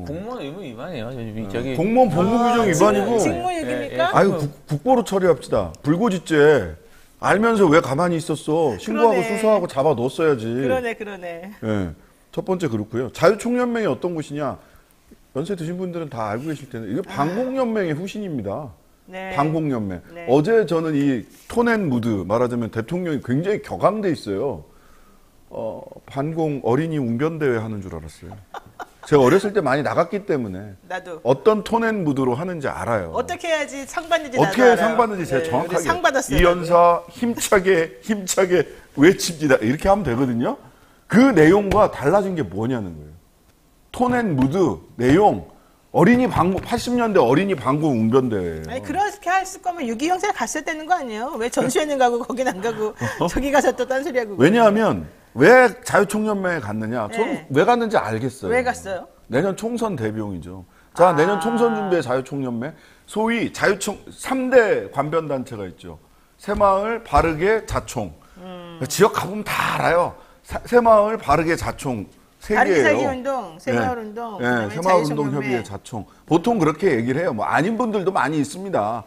Speaker 5: 공무원 의무 위반이에요. 저기
Speaker 4: 공무원 법무규정 위반이고.
Speaker 1: 직무 얘기입니까?
Speaker 4: 아유, 국보로 처리합시다. 불고지죄 알면서 왜 가만히 있었어? 신고하고
Speaker 1: 그러네.
Speaker 4: 수사하고 잡아 넣었어야지.
Speaker 1: 그러네.
Speaker 4: 예. 첫 번째 그렇고요. 자유총연맹이 어떤 곳이냐? 연세 드신 분들은 다 알고 계실 텐데 이게 반공연맹의 후신입니다.
Speaker 1: 네.
Speaker 4: 반공연맹.
Speaker 1: 네.
Speaker 4: 어제 저는 이 톤앤무드 말하자면 대통령이 굉장히 격앙돼 있어요. 반공 어린이 웅변대회 하는 줄 알았어요. 제가 어렸을 때 많이 나갔기 때문에
Speaker 1: 나도.
Speaker 4: 어떤 톤앤무드로 하는지 알아요.
Speaker 1: 어떻게 해야지 상 받는지
Speaker 4: 어떻게
Speaker 1: 나도
Speaker 4: 상
Speaker 1: 알아요.
Speaker 4: 받는지 제가
Speaker 1: 네,
Speaker 4: 정확하게
Speaker 1: 우리 상 받았어요.
Speaker 4: 이 연사 힘차게 외칩니다. 이렇게 하면 되거든요. 그 내용과 달라진 게 뭐냐는 거예요. 톤앤무드 내용 어린이 방공 80년대 어린이 방공 웅변대회예요.
Speaker 1: 아니 그렇게 했을 거면 6.25 형사 갔어야 되는 거 아니에요? 왜 전수회는 가고 거긴 안 가고 저기 가서 또 딴소리 하고.
Speaker 4: 왜냐하면 왜 자유총연맹에 갔느냐? 저는
Speaker 1: 네.
Speaker 4: 왜 갔는지 알겠어요.
Speaker 1: 왜 갔어요?
Speaker 4: 내년 총선 대비용이죠. 자, 내년 총선 준비에 자유총연맹 소위 3대 관변단체가 있죠. 새마을, 바르게, 자총. 지역 가보면 다 알아요. 새마을, 바르게, 자총. 세 개예요.
Speaker 1: 바르기살기운동, 새마을운동,
Speaker 4: 네, 새마을운동협의회 자총. 보통 그렇게 얘기를 해요. 뭐 아닌 분들도 많이 있습니다.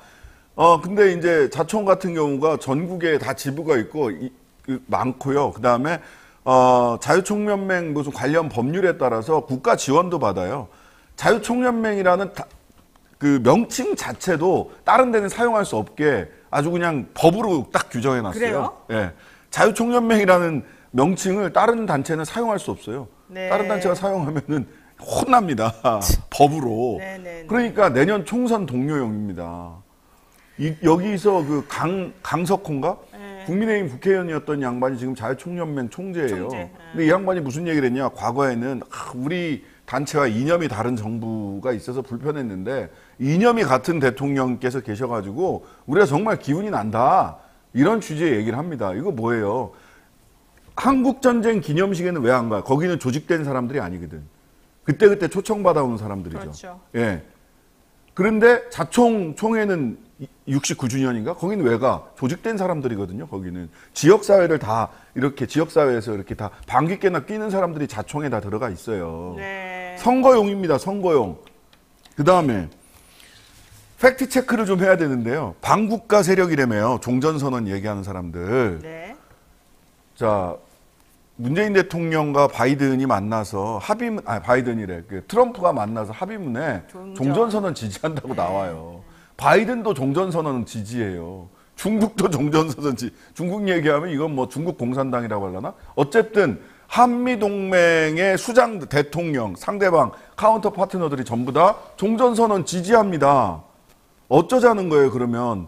Speaker 4: 근데 이제 자총 같은 경우가 전국에 다 지부가 있고 많고요. 그 다음에 자유총연맹 무슨 관련 법률에 따라서 국가 지원도 받아요. 자유총연맹이라는 그 명칭 자체도 다른 데는 사용할 수 없게 아주 그냥 법으로 딱 규정해 놨어요.
Speaker 1: 그래요?
Speaker 4: 예. 자유총연맹이라는 명칭을 다른 단체는 사용할 수 없어요.
Speaker 1: 네.
Speaker 4: 다른 단체가 사용하면은 혼납니다. 법으로.
Speaker 1: 네.
Speaker 4: 그러니까 내년 총선 동료용입니다. 여기서 그 강석호인가?
Speaker 1: 네.
Speaker 4: 국민의힘 국회의원이었던 양반이 지금 자유총연맹 총재예요. 근데 이 양반이 무슨 얘기를 했냐? 과거에는 우리 단체와 이념이 다른 정부가 있어서 불편했는데 이념이 같은 대통령께서 계셔가지고 우리가 정말 기운이 난다. 이런 취지의 얘기를 합니다. 이거 뭐예요? 한국전쟁 기념식에는 왜 안 가? 거기는 조직된 사람들이 아니거든. 그때 초청받아온 사람들이죠.
Speaker 1: 그렇죠.
Speaker 4: 예. 그런데 자총총회는 69주년인가? 거기는 왜 가? 조직된 사람들이거든요. 거기는 지역사회를 다 이렇게 지역사회에서 이렇게 다 방귀깨나 끼는 사람들이 자총에 다 들어가 있어요.
Speaker 1: 네.
Speaker 4: 선거용입니다. 선거용. 그 다음에 팩트 체크를 좀 해야 되는데요. 반국가 세력이라며요. 종전선언 얘기하는 사람들.
Speaker 1: 네.
Speaker 4: 자, 문재인 대통령과 바이든이 만나서 바이든이래. 트럼프가 만나서 합의문에 종전선언 지지한다고 나와요. 바이든도 종전선언 지지해요. 중국도 종전선언 중국 얘기하면 이건 뭐 중국 공산당이라고 하려나? 어쨌든 한미동맹의 수장 대통령, 상대방, 카운터 파트너들이 전부 다 종전선언 지지합니다. 어쩌자는 거예요, 그러면?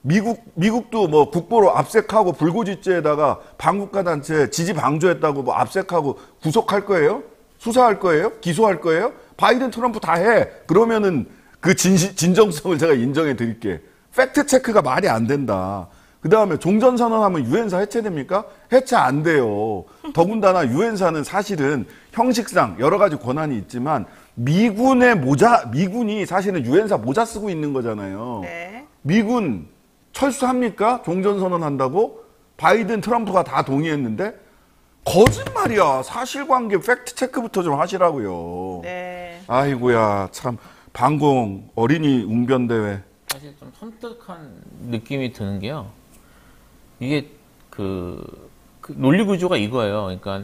Speaker 4: 미국도 뭐 국보로 압색하고 불고지죄에다가 반국가 단체 지지 방조했다고 뭐 압색하고 구속할 거예요? 수사할 거예요? 기소할 거예요? 바이든 트럼프 다 해. 그러면은 그 진정성을 제가 인정해 드릴게. 팩트 체크가 말이 안 된다. 그 다음에 종전선언하면 유엔사 해체됩니까? 해체 안 돼요. 더군다나 유엔사는 사실은 형식상 여러 가지 권한이 있지만 미군이 사실은 유엔사 모자 쓰고 있는 거잖아요.
Speaker 1: 네.
Speaker 4: 미군 철수합니까? 종전선언 한다고? 바이든, 트럼프가 다 동의했는데? 거짓말이야. 사실관계 팩트 체크부터 좀 하시라고요.
Speaker 1: 네.
Speaker 4: 아이고야, 참. 반공 어린이 웅변대회.
Speaker 5: 사실 좀 섬뜩한 느낌이 드는 게요. 이게 그 논리 구조가 이거예요. 그러니까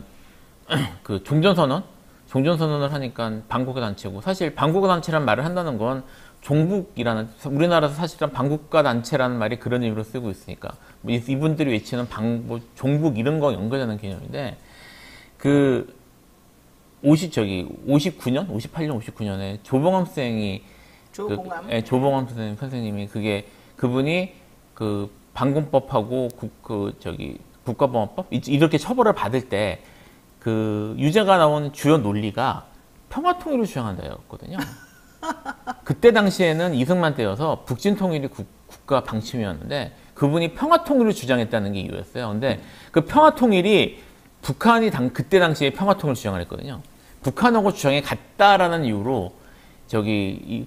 Speaker 5: 그 종전선언을 하니까 반국가 단체고, 사실 반국가 단체란 말을 한다는 건 종북이라는, 우리나라에서 사실은 반국가 단체라는 말이 그런 의미로 쓰고 있으니까 이분들이 외치는 종북 이런 거 연결되는 개념인데, 그 58년, 59년에 조봉암 선생이 조봉암 선생님이 그분이 그 반공법하고 국가보안법 이렇게 처벌을 받을 때 그 유죄가 나온 주요 논리가 평화통일을 주장한다였거든요. 그때 당시에는 이승만 때여서 북진통일이 국가 방침이었는데 그분이 평화통일을 주장했다는 게 이유였어요. 근데 그 평화통일이 북한이 그때 당시에 평화통일을 주장을 했거든요. 북한하고 주장이 같다라는 이유로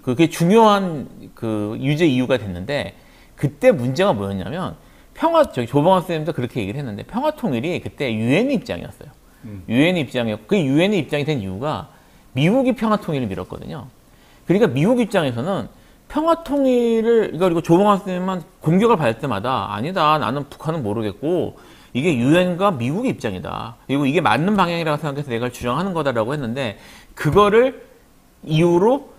Speaker 5: 그게 중요한 그 유죄 이유가 됐는데, 그때 문제가 뭐였냐면 조봉암 선생님도 그렇게 얘기를 했는데, 평화통일이 그때 유엔의 입장이었어요. 유엔의 입장이었고, 그 유엔의 입장이 된 이유가 미국이 평화통일을 밀었거든요. 그러니까 미국 입장에서는 평화통일을, 그리고 조봉암 선생님만 공격을 받을 때마다 아니다, 나는 북한은 모르겠고 이게 유엔과 미국의 입장이다, 그리고 이게 맞는 방향이라고 생각해서 내가 주장하는 거다라고 했는데, 그거를 이유로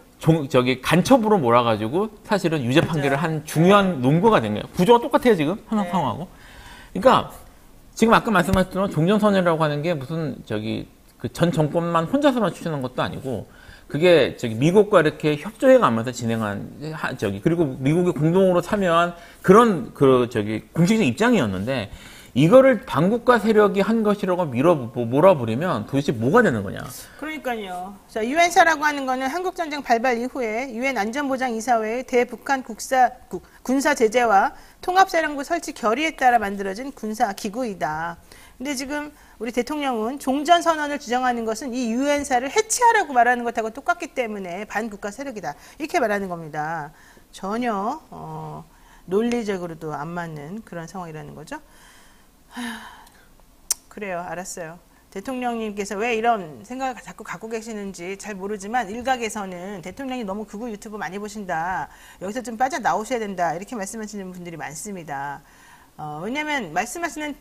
Speaker 5: 간첩으로 몰아가지고 사실은 유죄 판결을 한 중요한 논거가 된 거예요. 구조가 똑같아요, 지금 현황 상황하고. 그러니까 지금 아까 말씀하셨던 종전선언이라고 하는 게 무슨 그 전 정권만 혼자서만 추진한 것도 아니고, 그게 미국과 이렇게 협조해가면서 진행한 그리고 미국이 공동으로 참여한 그런 공식적 입장이었는데, 이거를 반국가 세력이 한 것이라고 몰아버리면 도대체 뭐가 되는 거냐?
Speaker 1: 그러니까요. 자, 유엔사라고 하는 거는 한국전쟁 발발 이후에 유엔 안전보장이사회의 대북한 군사 제재와 통합사령부 설치 결의에 따라 만들어진 군사 기구이다. 근데 지금 우리 대통령은 종전선언을 주장하는 것은 이 유엔사를 해체하라고 말하는 것하고 똑같기 때문에 반국가 세력이다, 이렇게 말하는 겁니다. 전혀 논리적으로도 안 맞는 그런 상황이라는 거죠. 그래요. 알았어요. 대통령님께서 왜 이런 생각을 자꾸 갖고 계시는지 잘 모르지만, 일각에서는 대통령이 너무 극우 유튜브 많이 보신다, 여기서 좀 빠져나오셔야 된다, 이렇게 말씀하시는 분들이 많습니다. 왜냐하면 말씀하시는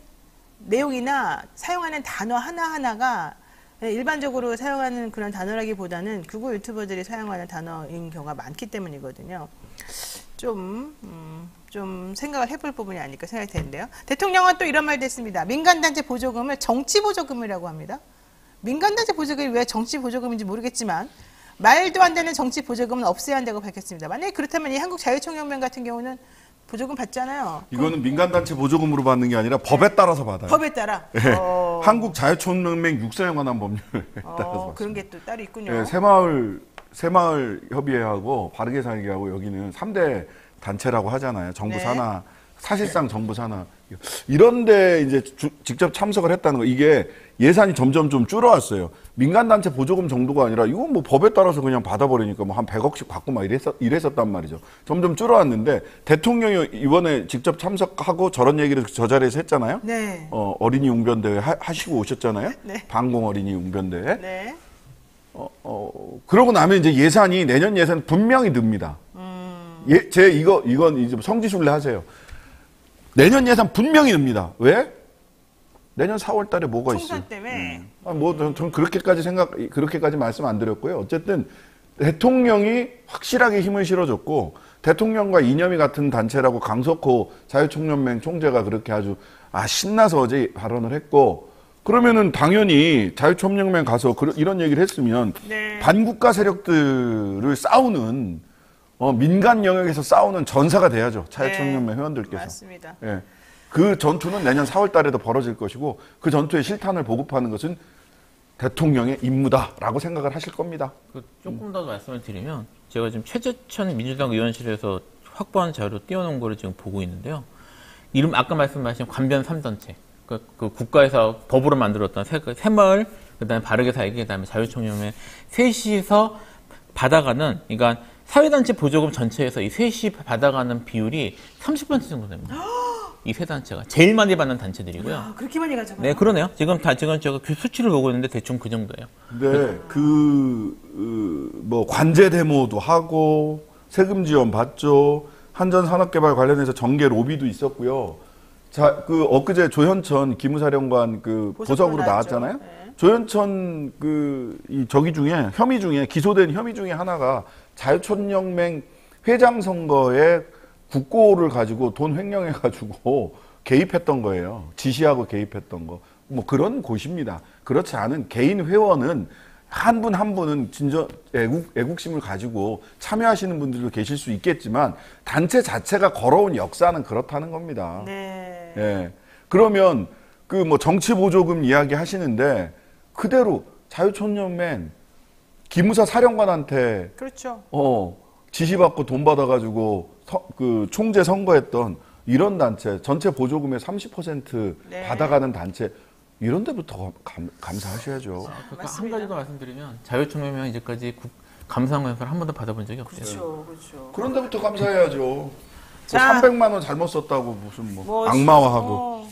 Speaker 1: 내용이나 사용하는 단어 하나하나가 일반적으로 사용하는 그런 단어라기보다는 극우 유튜버들이 사용하는 단어인 경우가 많기 때문이거든요. 좀 생각을 해볼 부분이 아닐까 생각이 되는데요. 대통령은 또 이런 말도 했습니다. 민간단체 보조금을 정치보조금이라고 합니다. 민간단체 보조금이 왜 정치보조금인지 모르겠지만, 말도 안 되는 정치보조금은 없애야 한다고 밝혔습니다. 만약에 그렇다면 이 한국자유총연맹 같은 경우는 보조금 받잖아요.
Speaker 4: 이거는 민간단체 보조금으로 받는 게 아니라 법에 따라서 받아요.
Speaker 1: 법에 따라?
Speaker 4: 네. 한국자유총연맹 육사에 관한 법률에 따라서
Speaker 1: 그런 게 또 따로 있군요.
Speaker 4: 네, 새마을 협의회하고 바르게 살기하고 여기는 3대 단체라고 하잖아요. 정부
Speaker 1: 네.
Speaker 4: 산하, 사실상 정부 산하. 이런데 이제 직접 참석을 했다는 거, 이게 예산이 점점 좀 줄어왔어요. 민간단체 보조금 정도가 아니라 이건 뭐 법에 따라서 그냥 받아버리니까 뭐 한 100억씩 받고 막 이랬었단 말이죠. 점점 줄어왔는데, 대통령이 이번에 직접 참석하고 저런 얘기를 저 자리에서 했잖아요.
Speaker 1: 네.
Speaker 4: 어린이 웅변대회 하시고 오셨잖아요.
Speaker 1: 네.
Speaker 4: 방공 어린이 웅변대회.
Speaker 1: 네.
Speaker 4: 그러고 나면 이제 예산이, 내년 예산 분명히 늡니다. 이건 이제 성지순례 하세요. 내년 예산 분명히 늡니다. 왜? 내년 4월 달에 뭐가 있어요?
Speaker 1: 총선 때문에.
Speaker 4: 전 그렇게까지 말씀 안 드렸고요. 어쨌든 대통령이 확실하게 힘을 실어줬고, 대통령과 이념이 같은 단체라고 강석호 자유총연맹 총재가 그렇게 아주 신나서 어제 발언을 했고, 그러면은 당연히 자유총연맹 가서 이런 얘기를 했으면,
Speaker 1: 네.
Speaker 4: 반국가 세력들을 싸우는, 민간 영역에서 싸우는 전사가 돼야죠. 자유총연맹 회원들께서.
Speaker 1: 맞습니다.
Speaker 4: 예. 그 전투는 내년 4월 달에도 벌어질 것이고, 그 전투의 실탄을 보급하는 것은 대통령의 임무다라고 생각을 하실 겁니다.
Speaker 5: 조금 더 말씀을 드리면, 제가 지금 최재천 민주당 의원실에서 확보한 자료로 띄워놓은 거를 지금 보고 있는데요. 아까 말씀하신 관변 3단체, 그 국가에서 법으로 만들었던 새마을, 그다음에 바르게 살기, 그다음에 자유총연맹 셋이서 받아가는, 그러니까 사회단체 보조금 전체에서 이 셋이 받아가는 비율이 30% 정도 됩니다. 이 세 단체가 제일 많이 받는 단체들이고요.
Speaker 1: 그렇게 많이 가져가요?
Speaker 5: 네, 그러네요. 지금 제가 수치를 보고 있는데 대충 그 정도예요.
Speaker 4: 네, 뭐 관제 데모도 하고 세금 지원 받죠. 한전산업개발 관련해서 정계 로비도 있었고요. 자, 그 엊그제 조현천 기무사령관 그 보석으로 나왔잖아요.
Speaker 1: 네.
Speaker 4: 조현천 이 저기 중에 혐의 중에 기소된 혐의 중에 하나가 자유촌연맹 회장 선거에 국고를 가지고 돈 횡령해 가지고 개입했던 거예요. 지시하고 개입했던 거. 뭐 그런 곳입니다. 그렇지 않은 개인 회원은 한 분 한 분은 진짜 애국심을 가지고 참여하시는 분들도 계실 수 있겠지만 단체 자체가 걸어온 역사는 그렇다는 겁니다.
Speaker 1: 네.
Speaker 4: 예. 그러면 그 뭐 정치 보조금 이야기 하시는데 그대로 자유촌연맹 기무사 사령관한테
Speaker 1: 그렇죠.
Speaker 4: 지시받고 돈 받아가지고 그 총재 선거했던 이런 단체 전체 보조금의 30%
Speaker 1: 네.
Speaker 4: 받아가는 단체 이런 데부터 감사하셔야죠.
Speaker 5: 그러니까 한 가지 더 말씀드리면 자유총연맹은 이제까지 감사원에서 한 번도 받아본 적이 없어요.
Speaker 1: 그렇죠. 그렇죠.
Speaker 4: 그런 데부터 감사해야죠.
Speaker 1: 자.
Speaker 4: 300만 원 잘못 썼다고 무슨 뭐 악마화하고.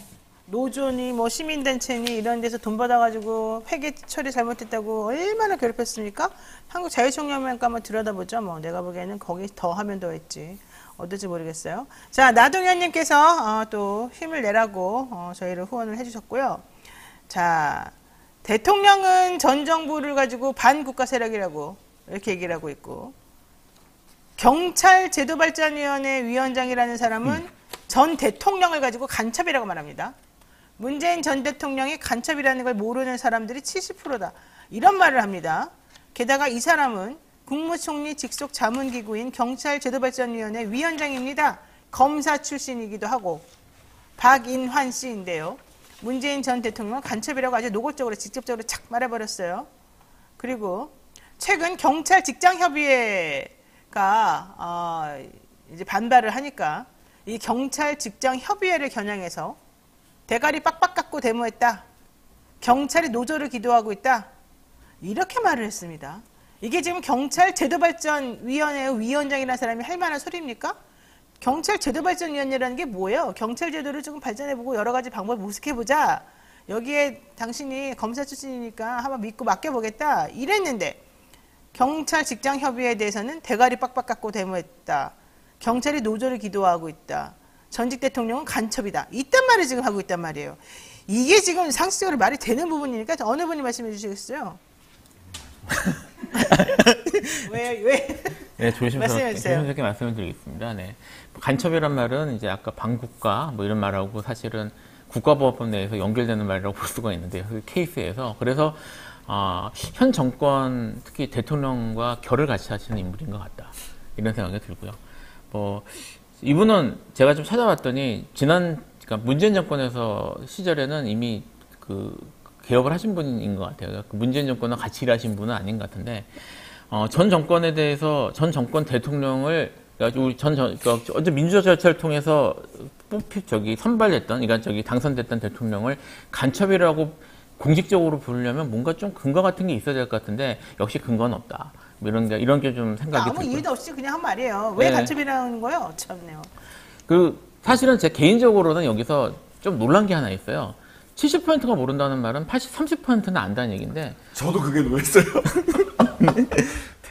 Speaker 1: 노조니 뭐 시민단체니 이런 데서 돈 받아가지고 회계 처리 잘못했다고 얼마나 괴롭혔습니까? 한국 자유총연맹과 한번 들여다보죠. 뭐 내가 보기에는 거기 더 하면 더 했지. 어떨지 모르겠어요. 자, 나동현님께서 또 힘을 내라고 저희를 후원을 해주셨고요. 자, 대통령은 전 정부를 가지고 반국가 세력이라고 이렇게 얘기를 하고 있고, 경찰제도발전위원회 위원장이라는 사람은 전 대통령을 가지고 간첩이라고 말합니다. 문재인 전 대통령이 간첩이라는 걸 모르는 사람들이 70%다. 이런 말을 합니다. 게다가 이 사람은 국무총리 직속 자문기구인 경찰제도발전위원회 위원장입니다. 검사 출신이기도 하고 박인환 씨인데요. 문재인 전 대통령은 간첩이라고 아주 노골적으로 직접적으로 착 말해버렸어요. 그리고 최근 경찰 직장협의회가 이제 반발을 하니까 이 경찰 직장협의회를 겨냥해서 대가리 빡빡 깎고 데모했다. 경찰이 노조를 기도하고 있다. 이렇게 말을 했습니다. 이게 지금 경찰제도발전위원회 위원장이라는 사람이 할 만한 소리입니까? 경찰제도발전위원회라는 게 뭐예요? 경찰제도를 조금 발전해보고 여러 가지 방법을 모색해보자. 여기에 당신이 검사 출신이니까 한번 믿고 맡겨보겠다. 이랬는데 경찰 직장협의회에 대해서는 대가리 빡빡 깎고 데모했다. 경찰이 노조를 기도하고 있다. 전직 대통령은 간첩이다. 이딴 말을 지금 하고 있단 말이에요. 이게 지금 상식적으로 말이 되는 부분이니까 어느 분이 말씀해 주시겠어요? 왜?
Speaker 5: 네, 조심스럽게
Speaker 1: 말씀해주세요.
Speaker 5: 말씀을 드리겠습니다. 네. 간첩이란 말은 이제 아까 반국가 뭐 이런 말하고 사실은 국가보안법 내에서 연결되는 말이라고 볼 수가 있는데요. 그 케이스에서. 그래서 현 정권 특히 대통령과 결을 같이 하시는 인물인 것 같다. 이런 생각이 들고요. 뭐 이분은 제가 좀 찾아봤더니 그러니까 문재인 정권에서 시절에는 이미 그 개업을 하신 분인 것 같아요. 문재인 정권과 같이 일하신 분은 아닌 것 같은데 전 정권에 대해서 전 정권 대통령을 어제 민주적 절차를 통해서 선발됐던, 그러니까 당선됐던 대통령을 간첩이라고 공식적으로 부르려면 뭔가 좀 근거 같은 게 있어야 될 것 같은데 역시 근거는 없다. 뭐 이런 게 좀 생각이 들고요.
Speaker 1: 아무 이유도 없이 그냥 한 말이에요. 왜
Speaker 5: 네.
Speaker 1: 간첩이라는 거예요? 참네요.
Speaker 5: 사실은 제 개인적으로는 여기서 좀 놀란 게 하나 있어요. 70%가 모른다는 말은 30%는 안다는 얘기인데.
Speaker 4: 저도 그게 놀랐어요.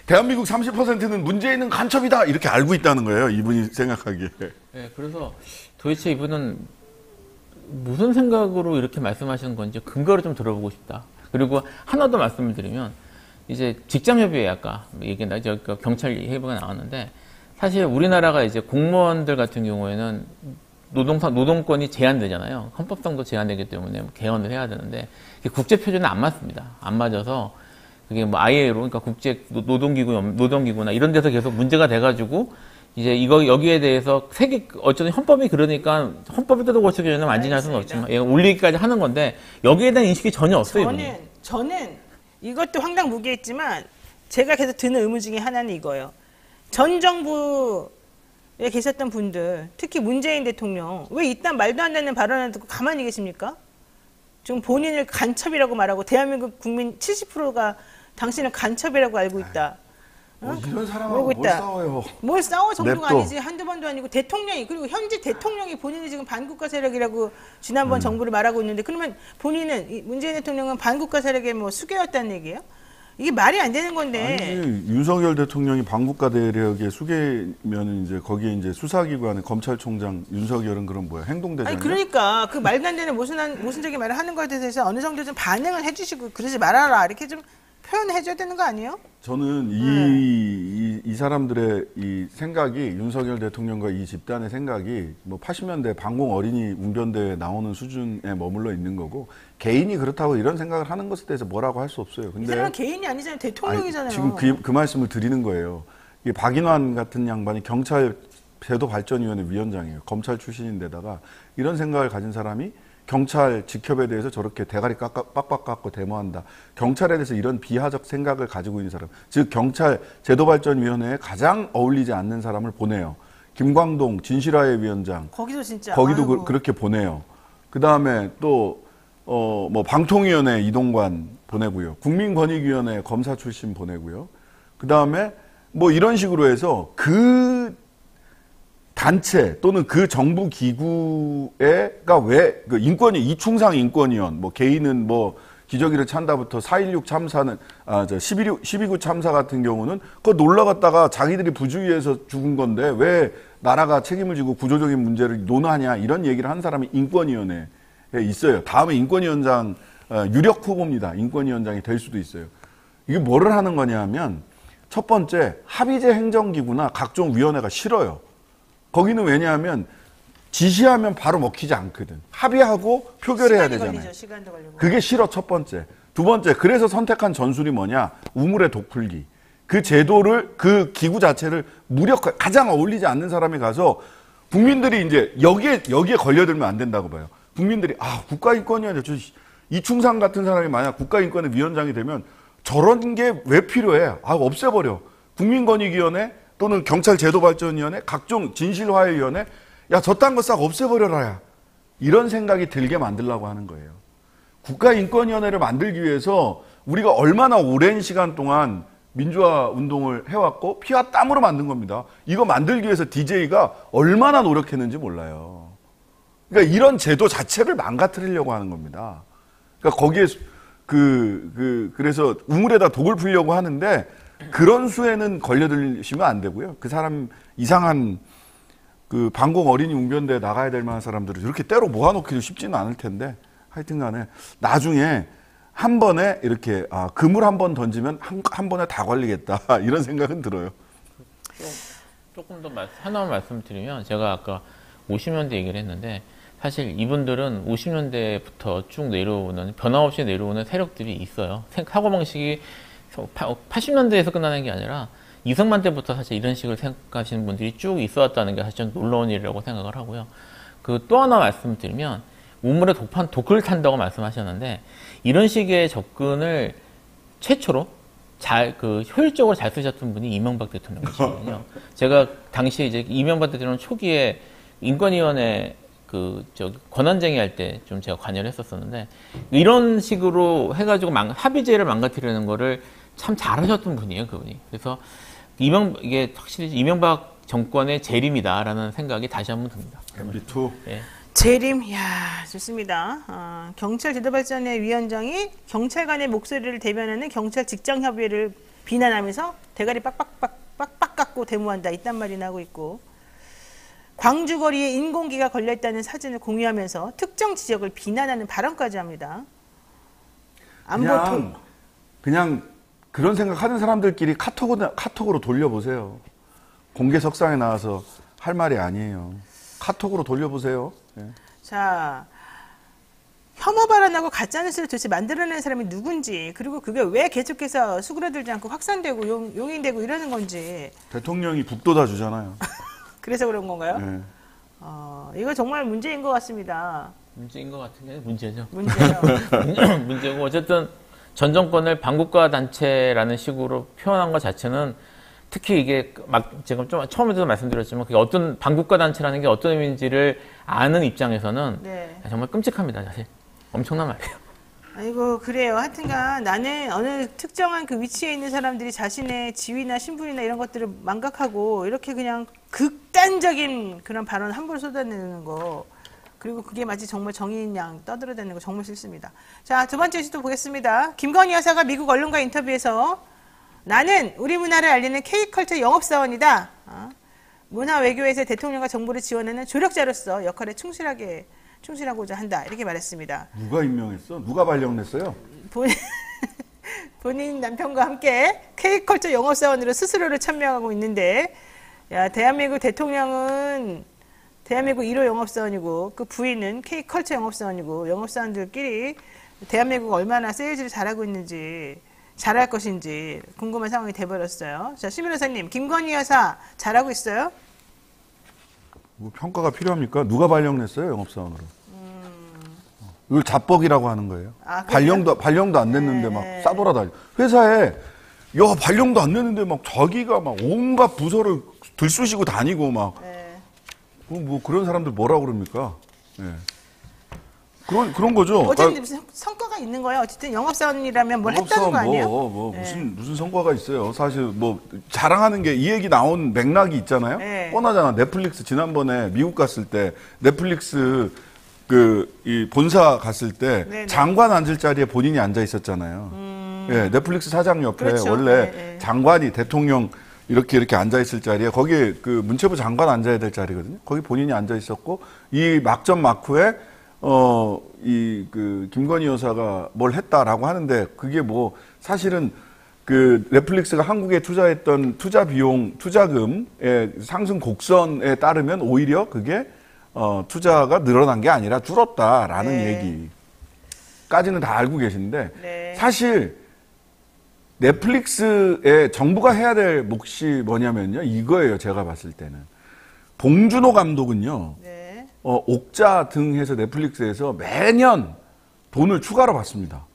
Speaker 4: 대한민국 30%는 문재인은 간첩이다 이렇게 알고 있다는 거예요. 이분이 생각하기에.
Speaker 5: 네, 그래서 도대체 이분은 무슨 생각으로 이렇게 말씀하시는 건지 근거를 좀 들어보고 싶다. 그리고 하나 더 말씀을 드리면 이제 직장협의회 아까 얘기했나 경찰협의회가 나왔는데 사실 우리나라가 이제 공무원들 같은 경우에는 노동권이 제한되잖아요. 헌법상도 제한되기 때문에 개헌을 해야 되는데 국제 표준은 안 맞습니다. 안 맞아서 그게 뭐 ILO 그러니까 국제 노동기구나 이런 데서 계속 문제가 돼가지고 이제 여기에 대해서 어쨌든 헌법이 그러니까 헌법을 뜯어 고치기 전에 완전히 할 수는 없지만 얘가 올리기까지 하는 건데 여기에 대한 인식이 전혀 없어요.
Speaker 1: 저는 이것도 황당무계했지만 제가 계속 드는 의문 중에 하나는 이거예요. 전 정부에 계셨던 분들, 특히 문재인 대통령 왜 이딴 말도 안 되는 발언을 듣고 가만히 계십니까? 지금 본인을 간첩이라고 말하고 대한민국 국민 70%가 당신을 간첩이라고 알고 있다.
Speaker 4: 이런 사람하고 뭘 싸워요.
Speaker 1: 뭘 싸워 정도가
Speaker 4: 냅둬.
Speaker 1: 아니지. 한두 번도 아니고 대통령이 그리고 현재 대통령이 본인이 지금 반국가 세력이라고 지난번 정부를 말하고 있는데 그러면 본인은 문재인 대통령은 반국가 세력의 뭐 수괴였다는 얘기예요? 이게 말이 안 되는 건데.
Speaker 4: 아니, 윤석열 대통령이 방북가 대력의 수계면 이제 거기에 이제 수사기관의 검찰총장 윤석열은 그럼 뭐야 행동대장이야?
Speaker 1: 아니 그러니까 그 말도 안 되는 모순적인 말을 하는 것에 대해서 어느 정도 좀 반응을 해주시고 그러지 말아라 이렇게 좀 표현해줘야 되는 거 아니에요?
Speaker 4: 저는 이 사람들의 이 생각이 윤석열 대통령과 이 집단의 생각이 뭐 80년대 방공 어린이 웅변대에 나오는 수준에 머물러 있는 거고 개인이 그렇다고 이런 생각을 하는 것에 대해서 뭐라고 할 수 없어요. 근데
Speaker 1: 이 사람은 개인이 아니잖아요. 대통령이잖아요.
Speaker 4: 지금 그 말씀을 드리는 거예요. 이 박인환 같은 양반이 경찰 제도발전위원회 위원장이에요. 검찰 출신인데다가 이런 생각을 가진 사람이 경찰 직협에 대해서 저렇게 대가리 빡빡 깎고 데모한다. 경찰에 대해서 이런 비하적 생각을 가지고 있는 사람, 즉 경찰 제도발전위원회에 가장 어울리지 않는 사람을 보내요. 김광동 진실화의 위원장.
Speaker 1: 거기도 진짜.
Speaker 4: 거기도 그렇게 보내요. 그 다음에 또 뭐 방통위원회 이동관 보내고요. 국민권익위원회 검사 출신 보내고요. 그 다음에 뭐 이런 식으로 해서 그 단체 또는 그 정부 기구가 왜 그 인권위 이충상 인권위원 뭐 개인은 뭐 기저귀를 찬다부터 4.16 참사는 12.9 참사 같은 경우는 그거 놀러 갔다가 자기들이 부주의해서 죽은 건데 왜 나라가 책임을 지고 구조적인 문제를 논하냐 이런 얘기를 한 사람이 인권위원회에 있어요. 다음에 인권위원장 유력 후보입니다. 인권위원장이 될 수도 있어요. 이게 뭐를 하는 거냐 하면 첫 번째 합의제 행정기구나 각종 위원회가 싫어요. 거기는 왜냐하면 지시하면 바로 먹히지 않거든. 합의하고 표결해야 되잖아요.
Speaker 1: 시간도 걸리고.
Speaker 4: 그게 싫어 첫 번째. 두 번째 그래서 선택한 전술이 뭐냐. 우물의 독풀기. 그 제도를 그 기구 자체를 무력화 가장 어울리지 않는 사람이 가서 국민들이 이제 여기에 걸려들면 안 된다고 봐요. 국민들이 국가인권위원회 이충상 같은 사람이 만약 국가인권의 위원장이 되면 저런 게 왜 필요해? 없애버려. 국민권익위원회 또는 경찰제도발전위원회, 각종 진실화해위원회, 야, 저딴 거 싹 없애버려라야. 이런 생각이 들게 만들려고 하는 거예요. 국가인권위원회를 만들기 위해서 우리가 얼마나 오랜 시간 동안 민주화 운동을 해왔고 피와 땀으로 만든 겁니다. 이거 만들기 위해서 DJ가 얼마나 노력했는지 몰라요. 그러니까 이런 제도 자체를 망가뜨리려고 하는 겁니다. 그러니까 거기에 그래서 우물에다 독을 풀려고 하는데 그런 수에는 걸려들시면 안 되고요. 그 사람 이상한 그 방공 어린이 웅변대에 나가야 될 만한 사람들을 이렇게 때로 모아놓기도 쉽지는 않을 텐데 하여튼 간에 나중에 한 번에 이렇게 그물 한 번 던지면 한 번에 다 걸리겠다 이런 생각은 들어요.
Speaker 5: 조금 더 하나만 말씀드리면 제가 아까 50년대 얘기를 했는데 사실 이분들은 50년대부터 쭉 내려오는 변함없이 내려오는 세력들이 있어요. 사고방식이 80년대에서 끝나는 게 아니라 이승만 때부터 사실 이런 식으로 생각하시는 분들이 쭉 있어 왔다는 게 사실 좀 놀라운 일이라고 생각을 하고요. 그 또 하나 말씀드리면 우물에 독을 탄다고 말씀하셨는데 이런 식의 접근을 최초로 효율적으로 잘 쓰셨던 분이 이명박 대통령이시거든요. 제가 당시에 이제 이명박 대통령 초기에 인권위원회 권한쟁의 할 때 좀 제가 관여를 했었었는데 이런 식으로 해가지고 합의제를 망가뜨리는 거를 참 잘하셨던 분이에요, 그분이. 그래서 이게 확실히 이명박 정권의 재림이다라는 생각이 다시 한번 듭니다.
Speaker 4: MB2.
Speaker 5: 예.
Speaker 1: 재림, 이야, 좋습니다. 경찰 제도발전회 위원장이 경찰 간의 목소리를 대변하는 경찰 직장협의회를 비난하면서 대가리 빡빡 깎고 데모한다. 이딴 말이 나오고 있고 광주 거리에 인공기가 걸려있다는 사진을 공유하면서 특정 지역을 비난하는 발언까지 합니다.
Speaker 4: 그냥 그런 생각하는 사람들끼리 카톡으로 돌려보세요. 공개석상에 나와서 할 말이 아니에요. 카톡으로 돌려보세요. 네.
Speaker 1: 자, 혐오 발언하고 가짜뉴스를 도대체 만들어낸 사람이 누군지 그리고 그게 왜 계속해서 수그러들지 않고 확산되고 용인되고 이러는 건지.
Speaker 4: 대통령이 북돋아 주잖아요.
Speaker 1: 그래서 그런 건가요?
Speaker 4: 네.
Speaker 1: 이거 정말 문제인 것 같습니다.
Speaker 5: 문제인 것 같은 게 문제죠.
Speaker 1: 문제요.
Speaker 5: 문제고 어쨌든 전 정권을 반국가 단체라는 식으로 표현한 것 자체는 특히 이게 제가 좀 처음에도 말씀드렸지만 그게 어떤 반국가 단체라는 게 어떤 의미인지를 아는 입장에서는
Speaker 1: 네.
Speaker 5: 정말 끔찍합니다, 사실. 엄청난 말이에요.
Speaker 1: 아이고 그래요. 하여튼간 나는 어느 특정한 그 위치에 있는 사람들이 자신의 지위나 신분이나 이런 것들을 망각하고 이렇게 그냥 극단적인 그런 발언 함부로 쏟아내는 거 그리고 그게 마치 정말 정의인 양 떠들어대는 거 정말 싫습니다. 자, 두 번째 이슈도 보겠습니다. 김건희 여사가 미국 언론과 인터뷰에서 나는 우리 문화를 알리는 K컬처 영업사원이다. 문화 외교에서 대통령과 정부를 지원하는 조력자로서 역할에 충실하고자 한다. 이렇게 말했습니다.
Speaker 4: 누가 임명했어? 누가 발령냈어요?
Speaker 1: 본인 남편과 함께 K컬처 영업사원으로 스스로를 천명하고 있는데, 야, 대한민국 대통령은 대한민국 1호 영업사원이고 그 부인은 K컬처 영업사원이고 영업사원들끼리 대한민국 얼마나 세일즈를 잘하고 있는지 잘할 것인지 궁금한 상황이 돼버렸어요. 자, 심 변호사님, 김건희 여사 잘하고 있어요?
Speaker 4: 뭐 평가가 필요합니까? 누가 발령냈어요, 영업사원으로? 이걸 자뻑이라고 하는 거예요. 발령도 안 됐는데 막 싸돌아다니. 회사에 발령도 안 됐는데 막 자기가 막 온갖 부서를 들쑤시고 다니고 막. 뭐 그런 사람들 뭐라 그럽니까? 네. 그런 거죠.
Speaker 1: 어쨌든 무슨 성과가 있는 거예요. 어쨌든 영업사원이라면 뭘 했다는 거 아니에요?
Speaker 4: 무슨 성과가 있어요. 사실 뭐 자랑하는 게 이 얘기 나온 맥락이 있잖아요.
Speaker 1: 네.
Speaker 4: 뻔하잖아. 넷플릭스 지난번에 미국 갔을 때 넷플릭스 이 본사 갔을 때
Speaker 1: 네네.
Speaker 4: 장관 앉을 자리에 본인이 앉아 있었잖아요. 예, 넷플릭스 사장 옆에
Speaker 1: 그렇죠.
Speaker 4: 원래
Speaker 1: 네. 장관이
Speaker 4: 장관이 대통령 이렇게 앉아 있을 자리에 거기에 그 문체부 장관 앉아야 될 자리거든요. 거기 본인이 앉아 있었고 이 막전 막후에 김건희 여사가 뭘 했다라고 하는데 그게 뭐 사실은 그 넷플릭스가 한국에 투자했던 투자금의 상승 곡선에 따르면 오히려 그게 투자가 늘어난 게 아니라 줄었다라는
Speaker 1: 네.
Speaker 4: 얘기까지는 다 알고 계신데
Speaker 1: 네.
Speaker 4: 사실 넷플릭스에 정부가 해야 될 몫이 뭐냐면요. 이거예요. 제가 봤을 때는. 봉준호 감독은요.
Speaker 1: 네.
Speaker 4: 옥자 등 해서 넷플릭스에서 매년 돈을 추가로 받습니다.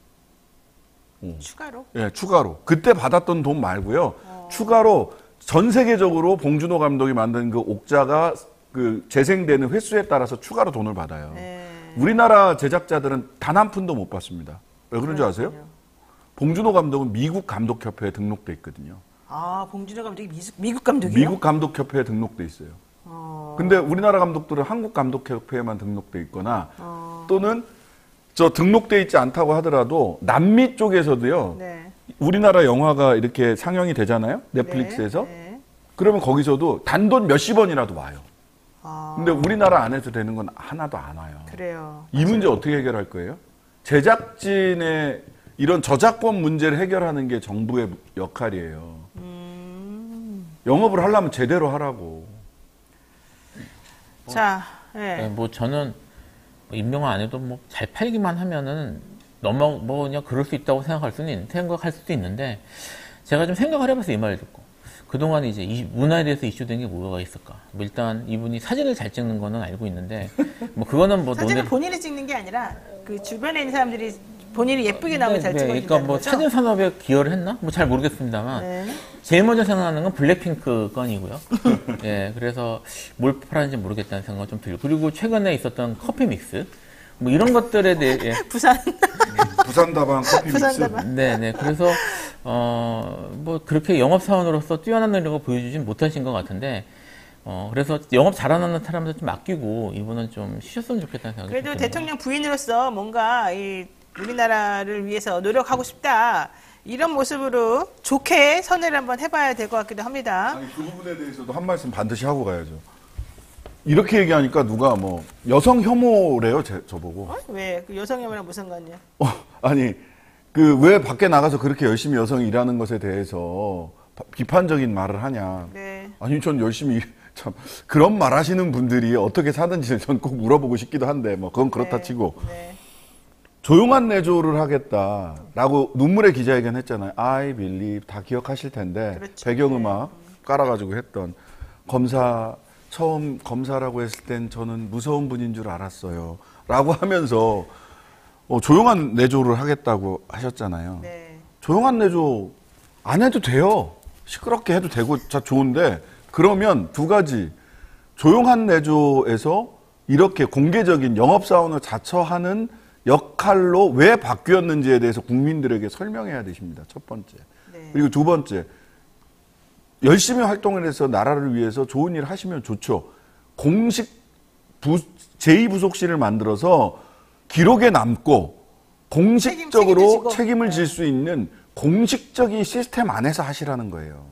Speaker 1: 추가로?
Speaker 4: 예, 추가로. 그때 받았던 돈 말고요. 추가로 전 세계적으로 봉준호 감독이 만든 그 옥자가 그 재생되는 횟수에 따라서 추가로 돈을 받아요.
Speaker 1: 네.
Speaker 4: 우리나라 제작자들은 단 한 푼도 못 받습니다. 왜 그런 줄 아세요? 봉준호 감독은 미국 감독협회에 등록돼 있거든요.
Speaker 1: 아, 봉준호 감독이 미국 감독이요?
Speaker 4: 미국 감독협회에 등록돼 있어요. 근데 우리나라 감독들은 한국 감독협회에만 등록돼 있거나 또는 저 등록돼 있지 않다고 하더라도 남미 쪽에서도요.
Speaker 1: 네.
Speaker 4: 우리나라 영화가 이렇게 상영이 되잖아요. 넷플릭스에서.
Speaker 1: 네.
Speaker 4: 그러면 거기서도 단돈 몇십 원이라도 와요.
Speaker 1: 아,
Speaker 4: 근데 우리나라 안에서 되는 건 하나도 안 와요.
Speaker 1: 그래요.
Speaker 4: 이 문제 어떻게 해결할 거예요? 제작진의 이런 저작권 문제를 해결하는 게 정부의 역할이에요. 영업을 하려면 제대로 하라고.
Speaker 1: 자, 네.
Speaker 5: 네, 뭐 저는 임명을 안 해도 뭐 잘 팔기만 하면은 그냥 그럴 수 있다고 생각할 수도 있는데 제가 좀 생각을 해봐서 이 말을 듣고 그동안 이제 이 문화에 대해서 이슈된 게 뭐가 있을까? 뭐 일단 이분이 사진을 잘 찍는 거는 알고 있는데 뭐 그거는 뭐
Speaker 1: 사진을 본인이 찍는 게 아니라 그 주변에 있는 사람들이 본인이 예쁘게 나오면 잘 찍어준다는
Speaker 5: 그러니까 뭐
Speaker 1: 거죠?
Speaker 5: 사진 산업에 기여를 했나? 뭐 잘 모르겠습니다만
Speaker 1: 네.
Speaker 5: 제일 먼저 생각나는 건 블랙핑크 건이고요. 예, 그래서 뭘 팔았는지 모르겠다는 생각이 좀 들고 그리고 최근에 있었던 커피 믹스 뭐 이런 것들에 대해
Speaker 4: 부산다방 커피 믹스.
Speaker 1: 부산다방.
Speaker 5: 네네. 그래서 뭐 그렇게 영업 사원으로서 뛰어난 능력을 보여주진 못하신 것 같은데 그래서 영업 잘하는 사람들 좀 맡기고 이분은 좀 쉬셨으면 좋겠다는 생각이
Speaker 1: 그래도
Speaker 5: 듭니다.
Speaker 1: 대통령 부인으로서 뭔가 이 우리나라를 위해서 노력하고 싶다 이런 모습으로 좋게 선회를 한번 해봐야 될 것 같기도 합니다.
Speaker 4: 아니, 그 부분에 대해서도 한 말씀 반드시 하고 가야죠. 이렇게 얘기하니까 누가 뭐 여성 혐오래요, 저보고.
Speaker 1: 왜? 그 여성 혐오랑 무슨 관계야?
Speaker 4: 아니 그 왜 밖에 나가서 그렇게 열심히 여성이 일하는 것에 대해서 비판적인 말을 하냐.
Speaker 1: 네.
Speaker 4: 아니 전 열심히 참 그런 말 하시는 분들이 어떻게 사는지 전 꼭 물어보고 싶기도 한데 뭐 그건 그렇다
Speaker 1: 네.
Speaker 4: 치고
Speaker 1: 네.
Speaker 4: 조용한 내조를 하겠다라고 눈물의 기자회견 했잖아요. I believe 다 기억하실 텐데
Speaker 1: 그렇죠.
Speaker 4: 배경음악 깔아가지고 했던 처음 검사라고 했을 땐 저는 무서운 분인 줄 알았어요. 라고 하면서 조용한 내조를 하겠다고 하셨잖아요.
Speaker 1: 네.
Speaker 4: 조용한 내조 안 해도 돼요. 시끄럽게 해도 되고 자 좋은데 그러면 두 가지 조용한 내조에서 이렇게 공개적인 영업사원을 자처하는 역할로 왜 바뀌었는지에 대해서 국민들에게 설명해야 되십니다. 첫 번째.
Speaker 1: 네.
Speaker 4: 그리고 두 번째. 열심히 활동을 해서 나라를 위해서 좋은 일 하시면 좋죠. 공식 제2부속실을 만들어서 기록에 남고 공식적으로 책임을 질 수 있는 공식적인 시스템 안에서 하시라는 거예요.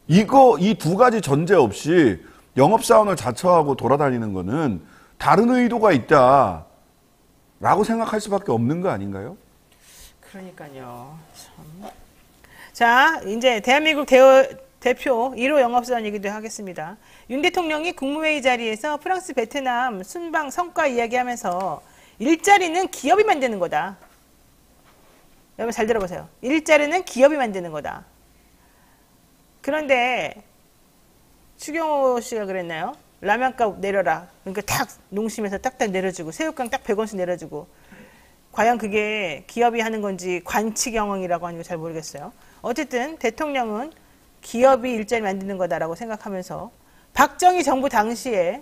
Speaker 4: 이 두 가지 전제 없이 영업사원을 자처하고 돌아다니는 거는 다른 의도가 있다라고 생각할 수밖에 없는 거 아닌가요?
Speaker 1: 그러니까요. 참. 자, 이제 대한민국 대표 1호 영업사원 얘기도 하겠습니다. 윤 대통령이 국무회의 자리에서 프랑스, 베트남 순방 성과 이야기하면서 일자리는 기업이 만드는 거다. 여러분 잘 들어보세요. 일자리는 기업이 만드는 거다. 그런데 추경호 씨가 그랬나요? 라면값 내려라. 그러니까 딱 농심에서 딱딱 내려주고 새우깡 딱 100원씩 내려주고 과연 그게 기업이 하는 건지 관치경영이라고 하는 거 잘 모르겠어요. 어쨌든 대통령은 기업이 일자리 만드는 거다라고 생각하면서 박정희 정부 당시에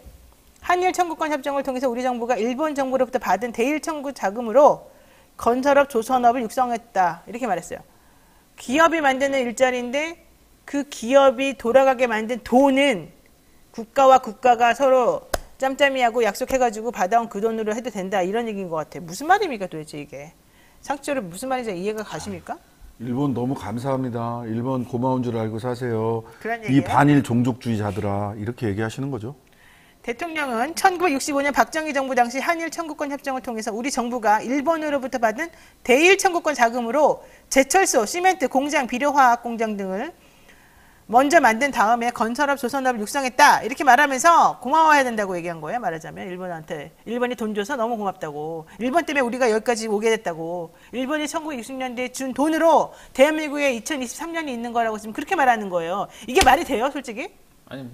Speaker 1: 한일 청구권 협정을 통해서 우리 정부가 일본 정부로부터 받은 대일 청구 자금으로 건설업, 조선업을 육성했다. 이렇게 말했어요. 기업이 만드는 일자리인데 그 기업이 돌아가게 만든 돈은 국가와 국가가 서로 짬짬이하고 약속해가지고 받아온 그 돈으로 해도 된다. 이런 얘기인 것 같아요. 무슨 말입니까 도대체 이게. 상식적으로 무슨 말인지 이해가 가십니까?
Speaker 4: 일본 너무 감사합니다. 일본 고마운 줄 알고 사세요.
Speaker 1: 그런
Speaker 4: 이
Speaker 1: 얘기예요?
Speaker 4: 반일 종족주의자들아 이렇게 얘기하시는 거죠.
Speaker 1: 대통령은 1965년 박정희 정부 당시 한일 청구권 협정을 통해서 우리 정부가 일본으로부터 받은 대일 청구권 자금으로 제철소, 시멘트, 공장, 비료화학 공장 등을 먼저 만든 다음에 건설업, 조선업을 육성했다. 이렇게 말하면서 고마워해야 된다고 얘기한 거예요. 말하자면 일본한테. 일본이 돈 줘서 너무 고맙다고. 일본 때문에 우리가 여기까지 오게 됐다고. 일본이 1960년대에 준 돈으로 대한민국에 2023년이 있는 거라고 지금 그렇게 말하는 거예요. 이게 말이 돼요, 솔직히?
Speaker 5: 아니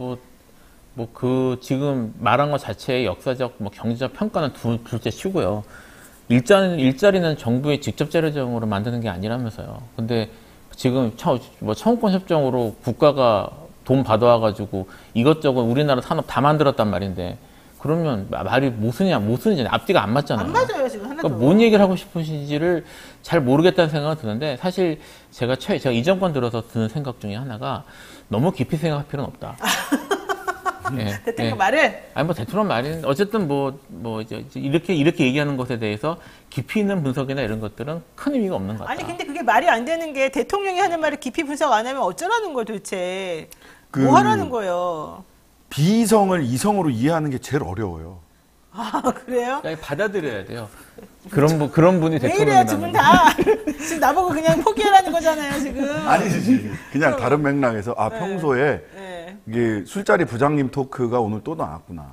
Speaker 5: 지금 말한 것 자체의 역사적 경제적 평가는 둘째 치고요. 일자리는 정부의 직접 재량으로 만드는 게 아니라면서요. 근데 지금 청구권 협정으로 국가가 돈 받아와가지고 이것저것 우리나라 산업 다 만들었단 말인데 그러면 말이 무슨지 앞뒤가 안 맞잖아요.
Speaker 1: 안 맞아요, 지금 하나도.
Speaker 5: 그러니까 뭔 얘기를 하고 싶으신지를 잘 모르겠다는 생각은 드는데 사실 제가 이 정권 들어서 드는 생각 중에 하나가 너무 깊이 생각할 필요는 없다. 예,
Speaker 1: 대통령 말을?
Speaker 5: 아니 대통령 말은 어쨌든 이렇게 얘기하는 것에 대해서 깊이 있는 분석이나 이런 것들은 큰 의미가 없는 것 같다.
Speaker 1: 아니 근데 그게 말이 안 되는 게 대통령이 하는 말을 깊이 분석 안 하면 어쩌라는 거예요 도대체. 뭐 하라는 거예요.
Speaker 4: 비이성을 이성으로 이해하는 게 제일 어려워요.
Speaker 1: 아 그래요?
Speaker 5: 그러니까 받아들여야 돼요. 그런 분이
Speaker 1: 왜 이래요 두 분
Speaker 5: 대통령이라는
Speaker 1: 다. 지금 나보고 그냥 포기하라는 거잖아요 지금.
Speaker 4: 아니지. 그냥 다른 맥락에서 평소에 이게 술자리 부장님 토크가 오늘 또 나왔구나.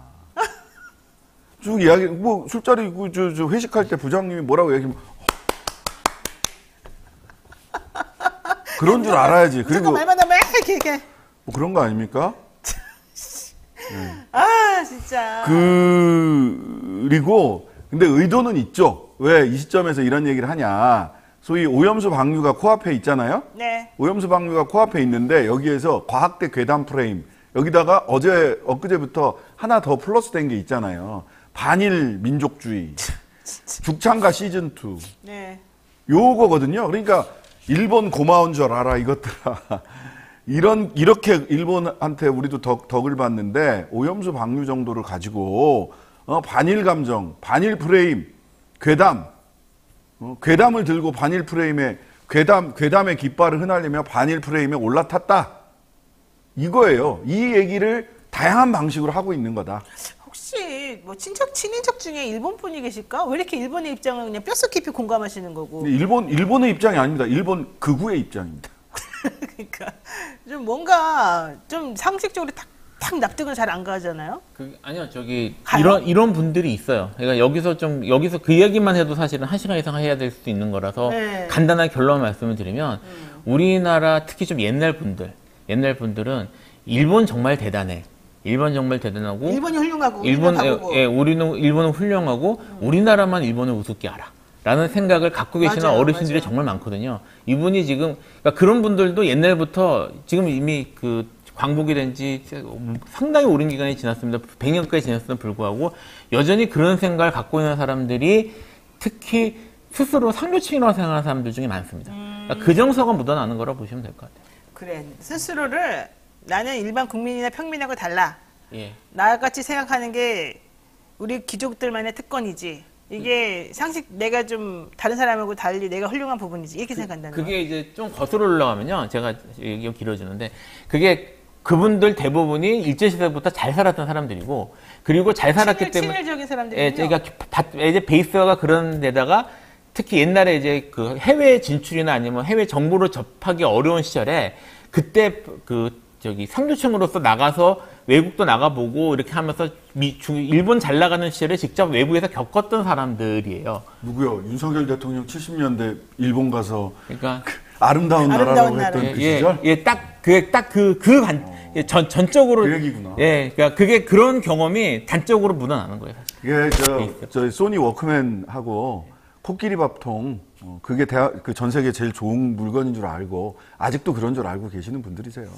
Speaker 4: 쭉 이야기 술자리 저 회식할 때 부장님이 뭐라고 얘기하면 그런 줄 알아야지. 그리고
Speaker 1: 말만 하면 이렇게.
Speaker 4: 뭐 그런 거 아닙니까?
Speaker 1: 아 진짜.
Speaker 4: 그리고 근데 의도는 있죠. 왜 이 시점에서 이런 얘기를 하냐. 소위 오염수 방류가 코앞에 있잖아요.
Speaker 1: 네.
Speaker 4: 오염수 방류가 코앞에 있는데 여기에서 과학대 괴담 프레임 여기다가 엊그제부터 하나 더 플러스된 게 있잖아요. 반일 민족주의, 죽창가 시즌 2.
Speaker 1: 네.
Speaker 4: 요거거든요. 그러니까 일본 고마운 줄 알아 이것들아. 이렇게 일본한테 우리도 덕을 봤는데 오염수 방류 정도를 가지고 반일 감정, 반일 프레임, 괴담. 괴담을 들고 반일 프레임에 괴담의 깃발을 휘날리며 반일 프레임에 올라탔다. 이거예요. 이 얘기를 다양한 방식으로 하고 있는 거다.
Speaker 1: 혹시 뭐 친인척 중에 일본 분이 계실까? 왜 이렇게 일본의 입장을 그냥 뼛속 깊이 공감하시는 거고?
Speaker 4: 일본의 입장이 아닙니다. 일본 극우의 입장입니다.
Speaker 1: 그러니까 좀 뭔가 좀 상식적으로 탁 납득을 잘 안 가잖아요.
Speaker 5: 아니요, 이런 분들이 있어요. 그러니까 여기서 그 얘기만 해도 사실은 1시간 이상 해야 될 수도 있는 거라서
Speaker 1: 네.
Speaker 5: 간단한 결론 말씀을 드리면 우리나라 특히 좀 옛날 분들은 일본 정말 대단해. 일본 정말 대단하고
Speaker 1: 일본이 훌륭하고
Speaker 5: 일본은 훌륭하고 우리나라만 일본을 우습게 알아. 라는 생각을 갖고 계시는
Speaker 1: 맞아요,
Speaker 5: 어르신들이
Speaker 1: 맞아요.
Speaker 5: 정말 많거든요. 이분이 지금 그러니까 그런 분들도 옛날부터 지금 이미 광복이 된 지 상당히 오랜 기간이 지났습니다. 100년까지 지났음에도 불구하고 여전히 그런 생각을 갖고 있는 사람들이 특히 스스로 상류층이라고 생각하는 사람들 중에 많습니다. 그러니까 그 정서가 묻어나는 거라고 보시면 될 것 같아요.
Speaker 1: 그래 스스로를 나는 일반 국민이나 평민하고 달라.
Speaker 5: 예.
Speaker 1: 나같이 생각하는 게 우리 귀족들만의 특권이지. 이게 상식 내가 좀 다른 사람하고 달리 내가 훌륭한 부분이지 이렇게 생각한다는 거예요.
Speaker 5: 그게 이제 좀 거슬러 올라가면요. 제가 얘기가 길어지는데 그게 그분들 대부분이 일제시대부터 잘 살았던 사람들이고 그리고 잘 살았기 때문에
Speaker 1: 친일적인 사람들이요.
Speaker 5: 예, 그러니까 이제 베이스가 그런 데다가 특히 옛날에 이제 그 해외 진출이나 아니면 해외 정보를 접하기 어려운 시절에 그때 상류층으로서 나가서 외국도 나가보고 이렇게 하면서 일본 잘 나가는 시절에 직접 외부에서 겪었던 사람들이에요.
Speaker 4: 누구요? 윤석열 대통령 70년대 일본 가서
Speaker 5: 그러니까
Speaker 4: 아름다운 나라라고
Speaker 1: 나라.
Speaker 4: 했던 그 시절?
Speaker 5: 전적으로
Speaker 4: 그 얘기구나.
Speaker 5: 예, 그러니까 그게 그런 경험이 단적으로 묻어나는 거예요. 사실.
Speaker 4: 이게 저 소니 워크맨하고 코끼리 밥통 그게 그 전 세계 제일 좋은 물건인 줄 알고 아직도 그런 줄 알고 계시는 분들이세요.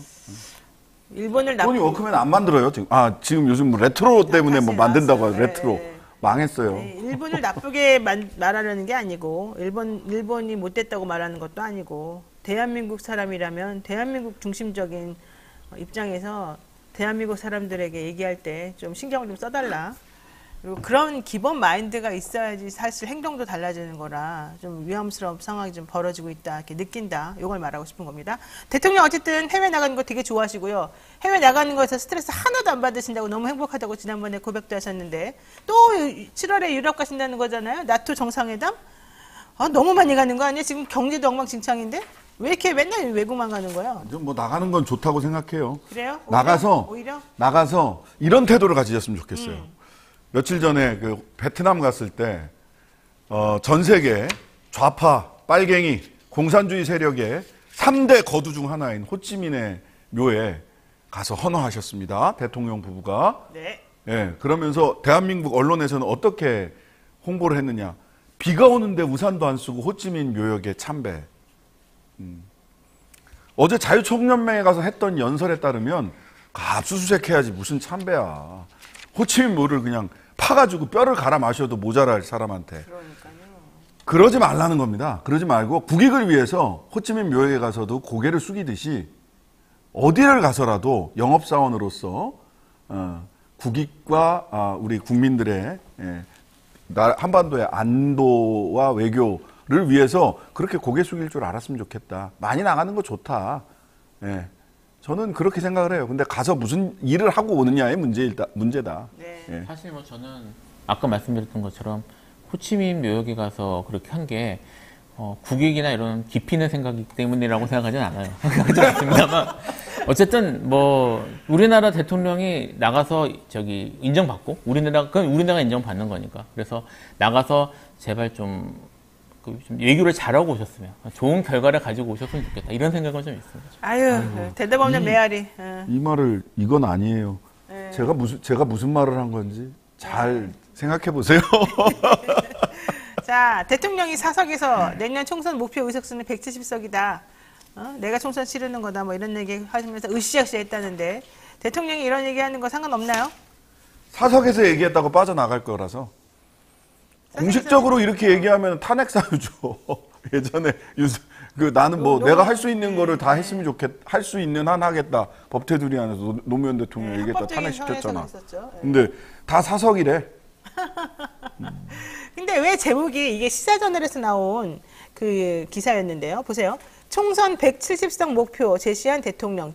Speaker 1: 일본을
Speaker 4: 소니 워크맨 안 만들어요 지금. 지금 요즘 뭐 레트로 때문에 뭐 만든다고 하죠.
Speaker 1: 나왔어요.
Speaker 4: 레트로
Speaker 1: 네.
Speaker 4: 망했어요.
Speaker 1: 네, 일본을 나쁘게 말하려는 게 아니고 일본이 못됐다고 말하는 것도 아니고 대한민국 사람이라면 대한민국 중심적인 입장에서 대한민국 사람들에게 얘기할 때 좀 신경을 좀 써달라. 그리고 그런 기본 마인드가 있어야지 사실 행동도 달라지는 거라 좀 위험스러운 상황이 좀 벌어지고 있다 이렇게 느낀다. 이걸 말하고 싶은 겁니다. 대통령 어쨌든 해외 나가는 거 되게 좋아하시고요. 해외 나가는 거에서 스트레스 하나도 안 받으신다고 너무 행복하다고 지난번에 고백도 하셨는데 또 7월에 유럽 가신다는 거잖아요. 나토 정상회담? 너무 많이 가는 거 아니에요? 지금 경제도 엉망진창인데? 왜 이렇게 맨날 외국만 가는 거야?
Speaker 4: 뭐 나가는 건 좋다고 생각해요.
Speaker 1: 그래요? 오히려?
Speaker 4: 나가서 이런 태도를 가지셨으면 좋겠어요. 며칠 전에 그 베트남 갔을 때 전 세계 좌파 빨갱이 공산주의 세력의 3대 거두 중 하나인 호찌민의 묘에 가서 헌화하셨습니다. 대통령 부부가.
Speaker 1: 네.
Speaker 4: 예, 그러면서 대한민국 언론에서는 어떻게 홍보를 했느냐. 비가 오는데 우산도 안 쓰고 호찌민 묘역에 참배. 어제 자유총연맹에 가서 했던 연설에 따르면 압수수색해야지 무슨 참배야. 호치민 묘를 그냥 파가지고 뼈를 갈아 마셔도 모자랄 사람한테.
Speaker 1: 그러니까요.
Speaker 4: 그러지 말라는 겁니다. 그러지 말고 국익을 위해서 호치민 묘에 가서도 고개를 숙이듯이 어디를 가서라도 영업사원으로서 국익과 우리 국민들의 한반도의 안보와 외교를 위해서 그렇게 고개 숙일 줄 알았으면 좋겠다. 많이 나가는 거 좋다. 예. 저는 그렇게 생각을 해요. 근데 가서 무슨 일을 하고 오느냐의 문제다.
Speaker 1: 네.
Speaker 4: 예.
Speaker 5: 사실 뭐 저는 아까 말씀드렸던 것처럼 호치민 묘역에 가서 그렇게 한 게 국익이나 이런 깊이 있는 생각이기 때문이라고 생각하진 않아요. 생각하지 않습니다만 어쨌든 뭐 우리나라 대통령이 나가서 인정받고 그건 우리나라가 인정받는 거니까. 그래서 나가서 제발 좀 외교를 잘하고 오셨으면 좋은 결과를 가지고 오셨으면 좋겠다 이런 생각은 좀 있습니다.
Speaker 1: 아유, 대답 없는 메아리.
Speaker 4: 이 말을 이건 아니에요. 제가 무슨 말을 한 건지 잘 생각해 보세요.
Speaker 1: 자, 대통령이 사석에서 내년 총선 목표 의석수는 170석이다. 내가 총선 치르는 거다. 뭐 이런 얘기 하시면서 으쌰으쌰 했다는데 대통령이 이런 얘기하는 거 상관없나요?
Speaker 4: 사석에서 얘기했다고 빠져나갈 거라서 공식적으로 이렇게 얘기하면 탄핵 사유죠. 예전에 나는 뭐 내가 할 수 있는 거를 다 했으면 할 수 있는 한 하겠다. 법태두리 안에서 노무현 대통령 얘기했다 탄핵 시켰잖아. 근데 다 사석이래.
Speaker 1: 근데 왜 제목이 이게 시사저널에서 나온 그 기사였는데요. 보세요. 총선 170석 목표 제시한 대통령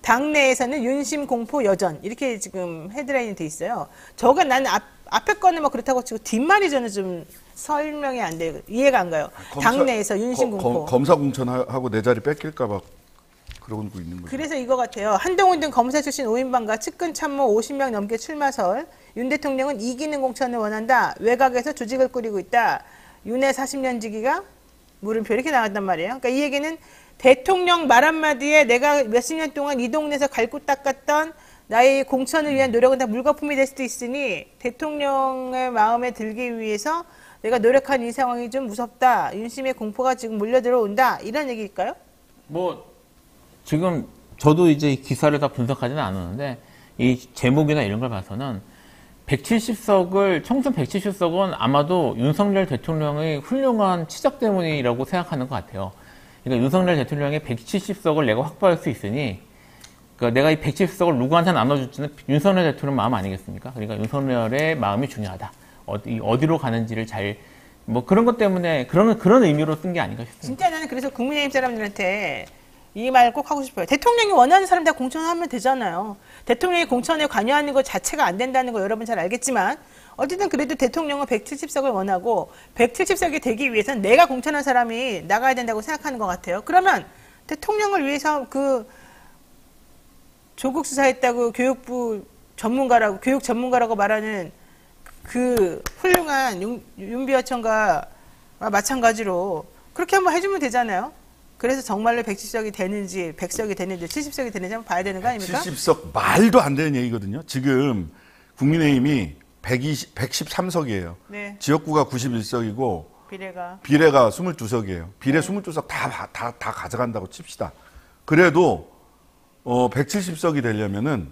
Speaker 1: 당내에서는 윤심 공포 여전 이렇게 지금 헤드라인이 돼 있어요. 저가 나는 앞에 거는 뭐 그렇다고 치고 뒷말이 저는 좀 설명이 안 돼요. 이해가 안 가요. 당내에서 윤심 공포.
Speaker 4: 검사 공천하고 내 자리 뺏길까 봐 그러고 있는 거죠.
Speaker 1: 그래서 이거 같아요. 한동훈 등 검사 출신 5인방과 측근 참모 50명 넘게 출마설. 윤 대통령은 이기는 공천을 원한다. 외곽에서 조직을 꾸리고 있다. 윤의 40년 지기가 물음표 이렇게 나왔단 말이에요. 그러니까 이 얘기는 대통령 말 한마디에 내가 몇십 년 동안 이 동네에서 갈고 닦았던 나의 공천을 위한 노력은 다 물거품이 될 수도 있으니 대통령의 마음에 들기 위해서 내가 노력한 이 상황이 좀 무섭다. 윤심의 공포가 지금 몰려들어온다. 이런 얘기일까요?
Speaker 5: 뭐 지금 저도 이제 기사를 다 분석하지는 않았는데 이 제목이나 이런 걸 봐서는 170석을 총선 170석은 아마도 윤석열 대통령의 훌륭한 치적 때문이라고 생각하는 것 같아요. 그러니까 윤석열 대통령의 170석을 내가 확보할 수 있으니 그러니까 내가 이 170석을 누구한테 나눠줄지는 윤석열 대통령 마음 아니겠습니까? 그러니까 윤석열의 마음이 중요하다. 어디로 가는지를 뭐 그런 것 때문에 그런 의미로 쓴 게 아닌가 싶습니다.
Speaker 1: 진짜 나는 그래서 국민의힘 사람들한테 이 말 꼭 하고 싶어요. 대통령이 원하는 사람 다 공천하면 되잖아요. 대통령이 공천에 관여하는 것 자체가 안 된다는 거 여러분 잘 알겠지만 어쨌든 그래도 대통령은 170석을 원하고 170석이 되기 위해서는 내가 공천한 사람이 나가야 된다고 생각하는 것 같아요. 그러면 대통령을 위해서 그 조국 수사했다고 교육 전문가라고 말하는 그 훌륭한 윤비어천과 마찬가지로 그렇게 한번 해주면 되잖아요. 그래서 정말로 170석이 되는지 100석이 되는지 70석이 되는지 한번 봐야 되는 거 아닙니까?
Speaker 4: 70석 말도 안 되는 얘기거든요. 지금 국민의힘이 113석이에요.
Speaker 1: 네.
Speaker 4: 지역구가 91석이고
Speaker 1: 비례가
Speaker 4: 22석이에요. 비례 22석 다 가져간다고 칩시다. 그래도 170석이 되려면은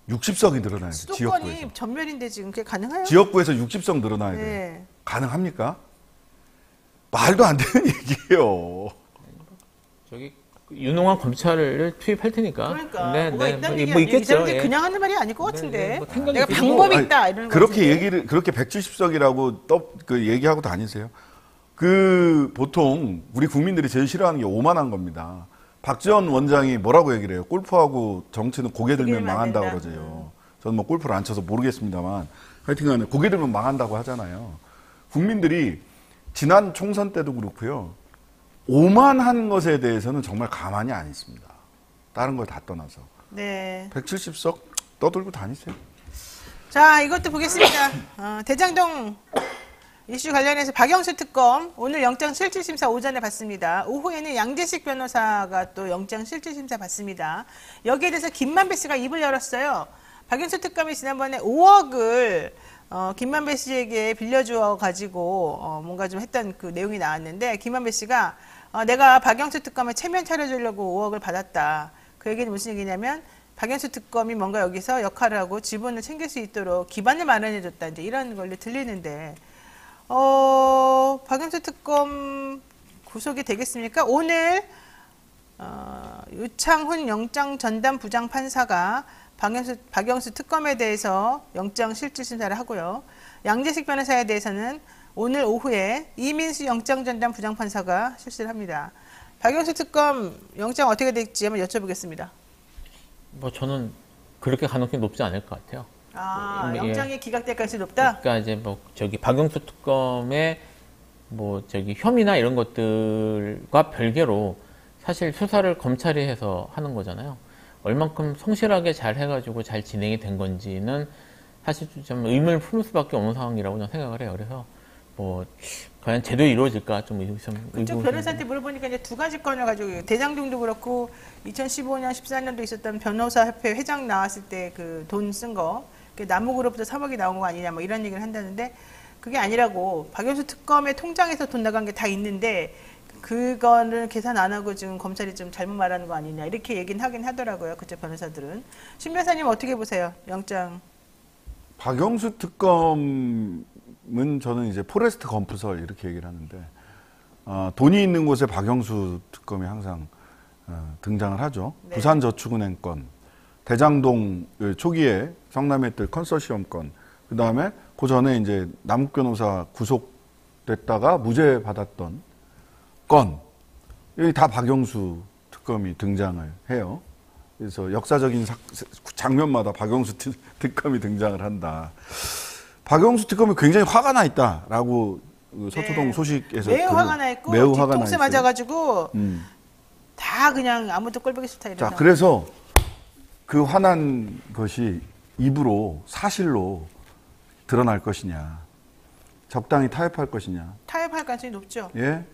Speaker 4: 60석이 늘어나야 돼요.
Speaker 1: 수도권이
Speaker 4: 지역구에서.
Speaker 1: 전멸인데 지금 그게 가능해요?
Speaker 4: 지역구에서 60석 늘어나야 돼요.
Speaker 1: 네.
Speaker 4: 가능합니까? 말도 안 되는 얘기예요.
Speaker 5: 저기 유능한 검찰을 투입할 테니까.
Speaker 1: 그러니까 뭐가 있다는 얘기야.
Speaker 5: 뭐 있겠죠.
Speaker 1: 이 사람들
Speaker 5: 예.
Speaker 1: 그냥 하는 말이 아닐 것 같은데.
Speaker 5: 뭐 생각이
Speaker 1: 내가
Speaker 5: 들고.
Speaker 1: 방법이 있다 이러는 거
Speaker 4: 그렇게 그렇게 170석이라고 얘기하고 다니세요. 보통 우리 국민들이 제일 싫어하는 게 오만한 겁니다. 박지원 원장이 뭐라고 얘기를 해요? 골프하고 정치는 고개 들면 망한다고 그러죠. 저는 뭐 골프를 안 쳐서 모르겠습니다만 하여튼간에 고개 들면 망한다고 하잖아요. 국민들이 지난 총선 때도 그렇고요. 오만한 것에 대해서는 정말 가만히 안 있습니다. 다른 걸 다 떠나서.
Speaker 1: 네.
Speaker 4: 170석 떠들고 다니세요.
Speaker 1: 자, 이것도 보겠습니다. 대장동 이슈 관련해서 박영수 특검 오늘 영장실질심사 오전에 받습니다. 오후에는 양재식 변호사가 또 영장실질심사 받습니다. 여기에 대해서 김만배 씨가 입을 열었어요. 박영수 특검이 지난번에 5억을 김만배 씨에게 빌려주어 가지고 뭔가 좀 했던 그 내용이 나왔는데 김만배 씨가 내가 박영수 특검에 체면 차려주려고 5억을 받았다. 그 얘기는 무슨 얘기냐면 박영수 특검이 뭔가 여기서 역할을 하고 지분을 챙길 수 있도록 기반을 마련해줬다. 이제 이런 걸로 들리는데 박영수 특검 구속이 되겠습니까? 오늘 유창훈 영장 전담 부장 판사가 박영수 특검에 대해서 영장 실질심사를 하고요. 양재식 변호사에 대해서는 오늘 오후에 이민수 영장 전담 부장 판사가 실시를 합니다. 박영수 특검 영장 어떻게 될지 한번 여쭤보겠습니다.
Speaker 5: 뭐 저는 그렇게 가능성이 높지 않을 것 같아요.
Speaker 1: 영장이 기각될 가능성이 높다?
Speaker 5: 그러니까 이제 뭐 저기 박영수 특검의 뭐 저기 혐의나 이런 것들과 별개로 사실 수사를 검찰이 해서 하는 거잖아요. 얼만큼 성실하게 잘 해가지고 잘 진행이 된 건지는 사실 좀 의문을 품을 수밖에 없는 상황이라고 저는 생각을 해요. 그래서 뭐 과연 제대로 이루어질까 좀
Speaker 1: 그쪽 변호사한테 물어보니까 이제 두 가지 건을 가지고 대장동도 그렇고 2015년 14년도 있었던 변호사협회 회장 나왔을 때 그 돈 쓴 거 남욱으로부터 3억이 나온 거 아니냐 뭐 이런 얘기를 한다는데 그게 아니라고 박영수 특검의 통장에서 돈 나간 게 다 있는데 그거는 계산 안 하고 지금 검찰이 좀 잘못 말하는 거 아니냐 이렇게 얘기는 하긴 하더라고요. 그쪽 변호사들은. 신 변호사님 어떻게 보세요? 영장.
Speaker 4: 박영수 특검은 저는 이제 포레스트 검프설 이렇게 얘기를 하는데 돈이 있는 곳에 박영수 특검이 항상 등장을 하죠.
Speaker 1: 네.
Speaker 4: 부산저축은행 건, 대장동 초기에 성남했던 컨소시엄 건, 그 다음에 그 전에 이제 남욱 변호사 구속됐다가 무죄 받았던 건, 여기 다 박영수 특검이 등장을 해요. 그래서 역사적인 장면마다 박영수 특검이 등장을 한다. 박영수 특검이 굉장히 화가 나 있다라고 서초동
Speaker 1: 네.
Speaker 4: 소식에서
Speaker 1: 매우 화가 나 있고
Speaker 4: 매우 화가 나
Speaker 1: 뒤통수
Speaker 4: 있어요.
Speaker 1: 맞아가지고 다 그냥 아무도 꼴보기 싫다 이래서.
Speaker 4: 자, 그래서 그 화난 것이 입으로 사실로 드러날 것이냐, 적당히 타협할 것이냐.
Speaker 1: 타협할 가능성이 높죠.
Speaker 4: 예,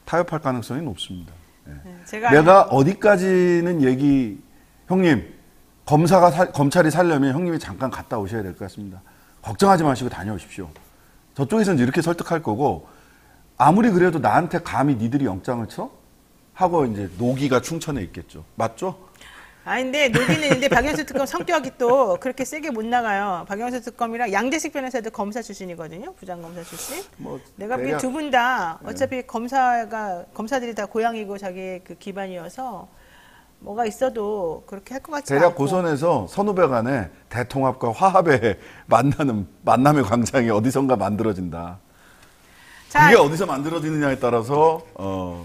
Speaker 4: 타협할 가능성이 높습니다. 예.
Speaker 1: 제가
Speaker 4: 내가 어디까지는 형님, 검찰이 살려면 형님이 잠깐 갔다 오셔야 될 것 같습니다. 걱정하지 마시고 다녀오십시오. 저쪽에서는 이렇게 설득할 거고, 아무리 그래도 나한테 감히 니들이 영장을 쳐? 하고 이제 노기가 충천에 있겠죠. 맞죠?
Speaker 1: 근데 노기는 있는데 박영수 특검 성격이 또 그렇게 세게 못 나가요. 박영수 특검이랑 양재식 변호사도 검사 출신이거든요. 부장검사 출신. 내가 보기엔 두 분 다 어차피 검사들이 다 고향이고 자기의 그 기반이어서 뭐가 있어도 그렇게 할 것 같지
Speaker 4: 대략
Speaker 1: 않고.
Speaker 4: 고선에서 선후배 간에 대통합과 화합의 만남의 광장이 어디선가 만들어진다.
Speaker 1: 자,
Speaker 4: 그게 어디서 만들어지느냐에 따라서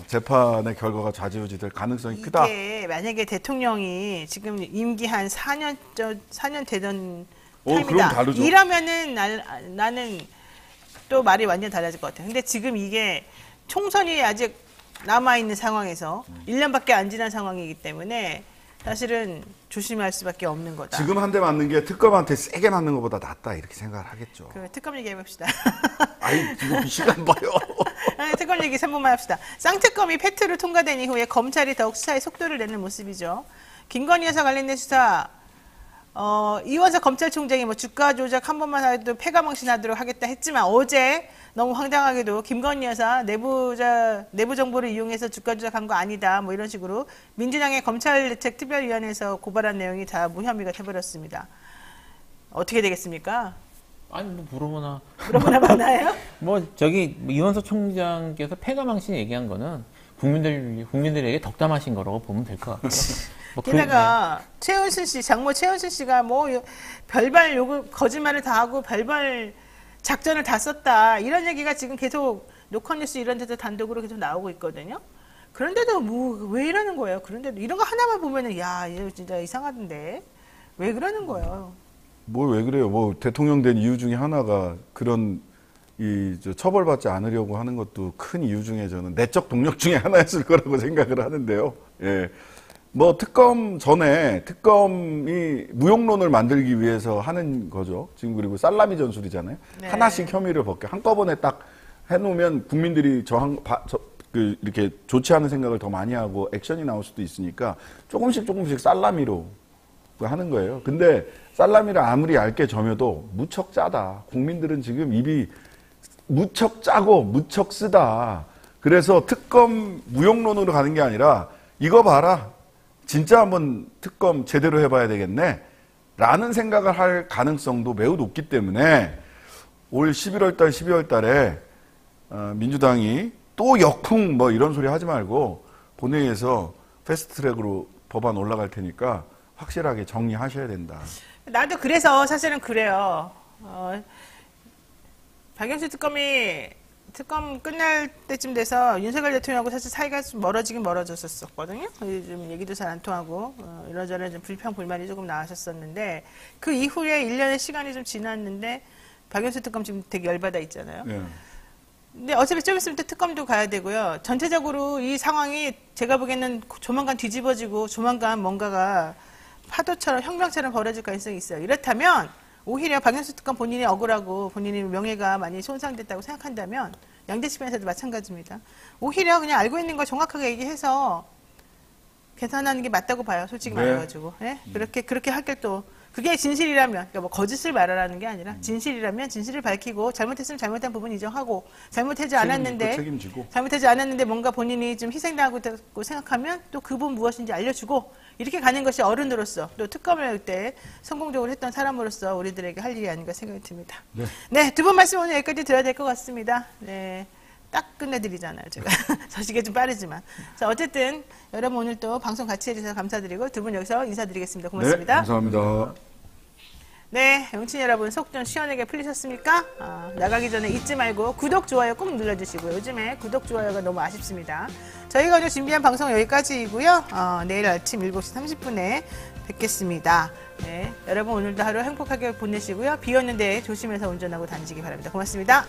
Speaker 4: 재판의 결과가 좌지우지될 가능성이 크다.
Speaker 1: 이게 만약에 대통령이 지금 임기 한 4년 되던
Speaker 4: 그럼
Speaker 1: 타임이다.
Speaker 4: 다르죠.
Speaker 1: 이러면은 나는 또 말이 완전 달라질 것 같아요. 근데 지금 이게 총선이 아직 남아있는 상황에서 1년밖에 안 지난 상황이기 때문에 사실은 조심할 수밖에 없는 거다.
Speaker 4: 지금 한 대 맞는 게 특검한테 세게 맞는 것보다 낫다 이렇게 생각을 하겠죠.
Speaker 1: 그 특검 얘기해봅시다.
Speaker 4: 아이 지금 시간 봐요.
Speaker 1: 특검 얘기 3분만 합시다. 쌍특검이 패트로 통과된 이후에 검찰이 더욱 수사에 속도를 내는 모습이죠. 김건희 여사 관련된 수사, 이원석 검찰총장이 뭐 주가 조작 한 번만 해도 패가망신하도록 하겠다 했지만 어제 너무 황당하게도 김건희 여사 내부 정보를 이용해서 주가 조작한 거 아니다 뭐 이런 식으로 민주당의 검찰대책특별위원회에서 고발한 내용이 다 무혐의가 돼버렸습니다. 어떻게 되겠습니까?
Speaker 5: 아니 뭐 물어보나
Speaker 1: 많아요?
Speaker 5: 이원석 총장께서 패가망신 얘기한 거는 국민들에게 덕담하신 거라고 보면 될 것 같고요.
Speaker 1: 게다가 장모 최은순 씨가 뭐 별발 거짓말을 다 하고 별발 작전을 다 썼다 이런 얘기가 지금 계속 노컷뉴스 이런 데서 단독으로 계속 나오고 있거든요. 그런데도 뭐 왜 이러는 거예요? 그런데도 이런 거 하나만 보면은 야 이거 진짜 이상하던데 왜 그러는 거예요?
Speaker 4: 뭘 왜 그래요? 뭐 대통령 된 이유 중에 하나가 그런 처벌받지 않으려고 하는 것도 큰 이유 중에 저는 내적 동력 중에 하나였을 거라고 생각을 하는데요. 예. 뭐 특검 전에 특검이 무용론을 만들기 위해서 하는 거죠. 지금 그리고 살라미 전술이잖아요.
Speaker 1: 네.
Speaker 4: 하나씩 혐의를 벗겨 한꺼번에 딱 해놓으면 국민들이 이렇게 좋지 않은 생각을 더 많이 하고 액션이 나올 수도 있으니까 조금씩 살라미로 하는 거예요. 근데 살라미를 아무리 얇게 점여도 무척 짜다. 국민들은 지금 입이 무척 짜고 무척 쓰다. 그래서 특검 무용론으로 가는 게 아니라 이거 봐라. 진짜 한번 특검 제대로 해봐야 되겠네. 라는 생각을 할 가능성도 매우 높기 때문에 올 11월 달, 12월 달에 민주당이 또 역풍 뭐 이런 소리 하지 말고 본회의에서 패스트트랙으로 법안 올라갈 테니까 확실하게 정리하셔야 된다.
Speaker 1: 나도 그래서 사실은 그래요. 박영수 특검 끝날 때쯤 돼서 윤석열 대통령하고 사실 사이가 좀 멀어지긴 멀어졌었거든요. 좀 얘기도 잘 안 통하고 이러저러 좀 불평불만이 조금 나왔었는데 그 이후에 1년의 시간이 좀 지났는데 박영수 특검 지금 되게 열받아 있잖아요.
Speaker 4: 네.
Speaker 1: 근데 어차피 좀 있으면 또 특검도 가야 되고요. 전체적으로 이 상황이 제가 보기에는 조만간 뒤집어지고 조만간 뭔가가 파도처럼 혁명처럼 벌어질 가능성이 있어요. 이렇다면 오히려 박영수 특검 본인이 억울하고 본인의 명예가 많이 손상됐다고 생각한다면 양대치 변호사도 마찬가지입니다. 오히려 그냥 알고 있는 걸 정확하게 얘기해서 계산하는 게 맞다고 봐요. 솔직히 말해가지고. 네? 그렇게 할 게 또 그게 진실이라면 그러니까 뭐 거짓을 말하라는 게 아니라 진실이라면 진실을 밝히고 잘못했으면 잘못한 부분 인정하고 잘못하지 않았는데 뭔가 본인이 좀 희생당하고 생각하면 또 그 부분 무엇인지 알려주고 이렇게 가는 것이 어른으로서 또 특검을 그때 성공적으로 했던 사람으로서 우리들에게 할 일이 아닌가 생각이 듭니다. 네, 두 분 말씀 오늘 여기까지 드려야 될 것 같습니다. 네. 딱 끝내드리잖아요, 제가. 저시계 좀 빠르지만. 자, 어쨌든 여러분 오늘 또 방송 같이 해주셔서 감사드리고 두 분 여기서 인사드리겠습니다. 고맙습니다.
Speaker 4: 네, 감사합니다.
Speaker 1: 네, 영친 여러분 속 좀 시원하게 풀리셨습니까? 나가기 전에 잊지 말고 구독, 좋아요 꼭 눌러주시고요. 요즘에 구독, 좋아요가 너무 아쉽습니다. 저희가 오늘 준비한 방송 여기까지이고요. 내일 아침 7시 30분에 뵙겠습니다. 네, 여러분 오늘도 하루 행복하게 보내시고요. 비 오는데 조심해서 운전하고 다니시기 바랍니다. 고맙습니다.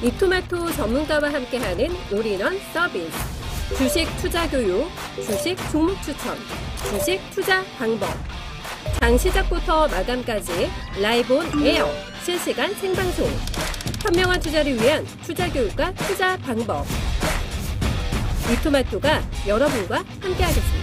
Speaker 7: 이토마토 전문가와 함께하는 올인원 서비스. 주식 투자 교육, 주식 종목 추천, 주식 투자 방법. 장 시작부터 마감까지 라이브 온 에어, 실시간 생방송. 현명한 투자를 위한 투자 교육과 투자 방법. 이토마토가 여러분과 함께하겠습니다.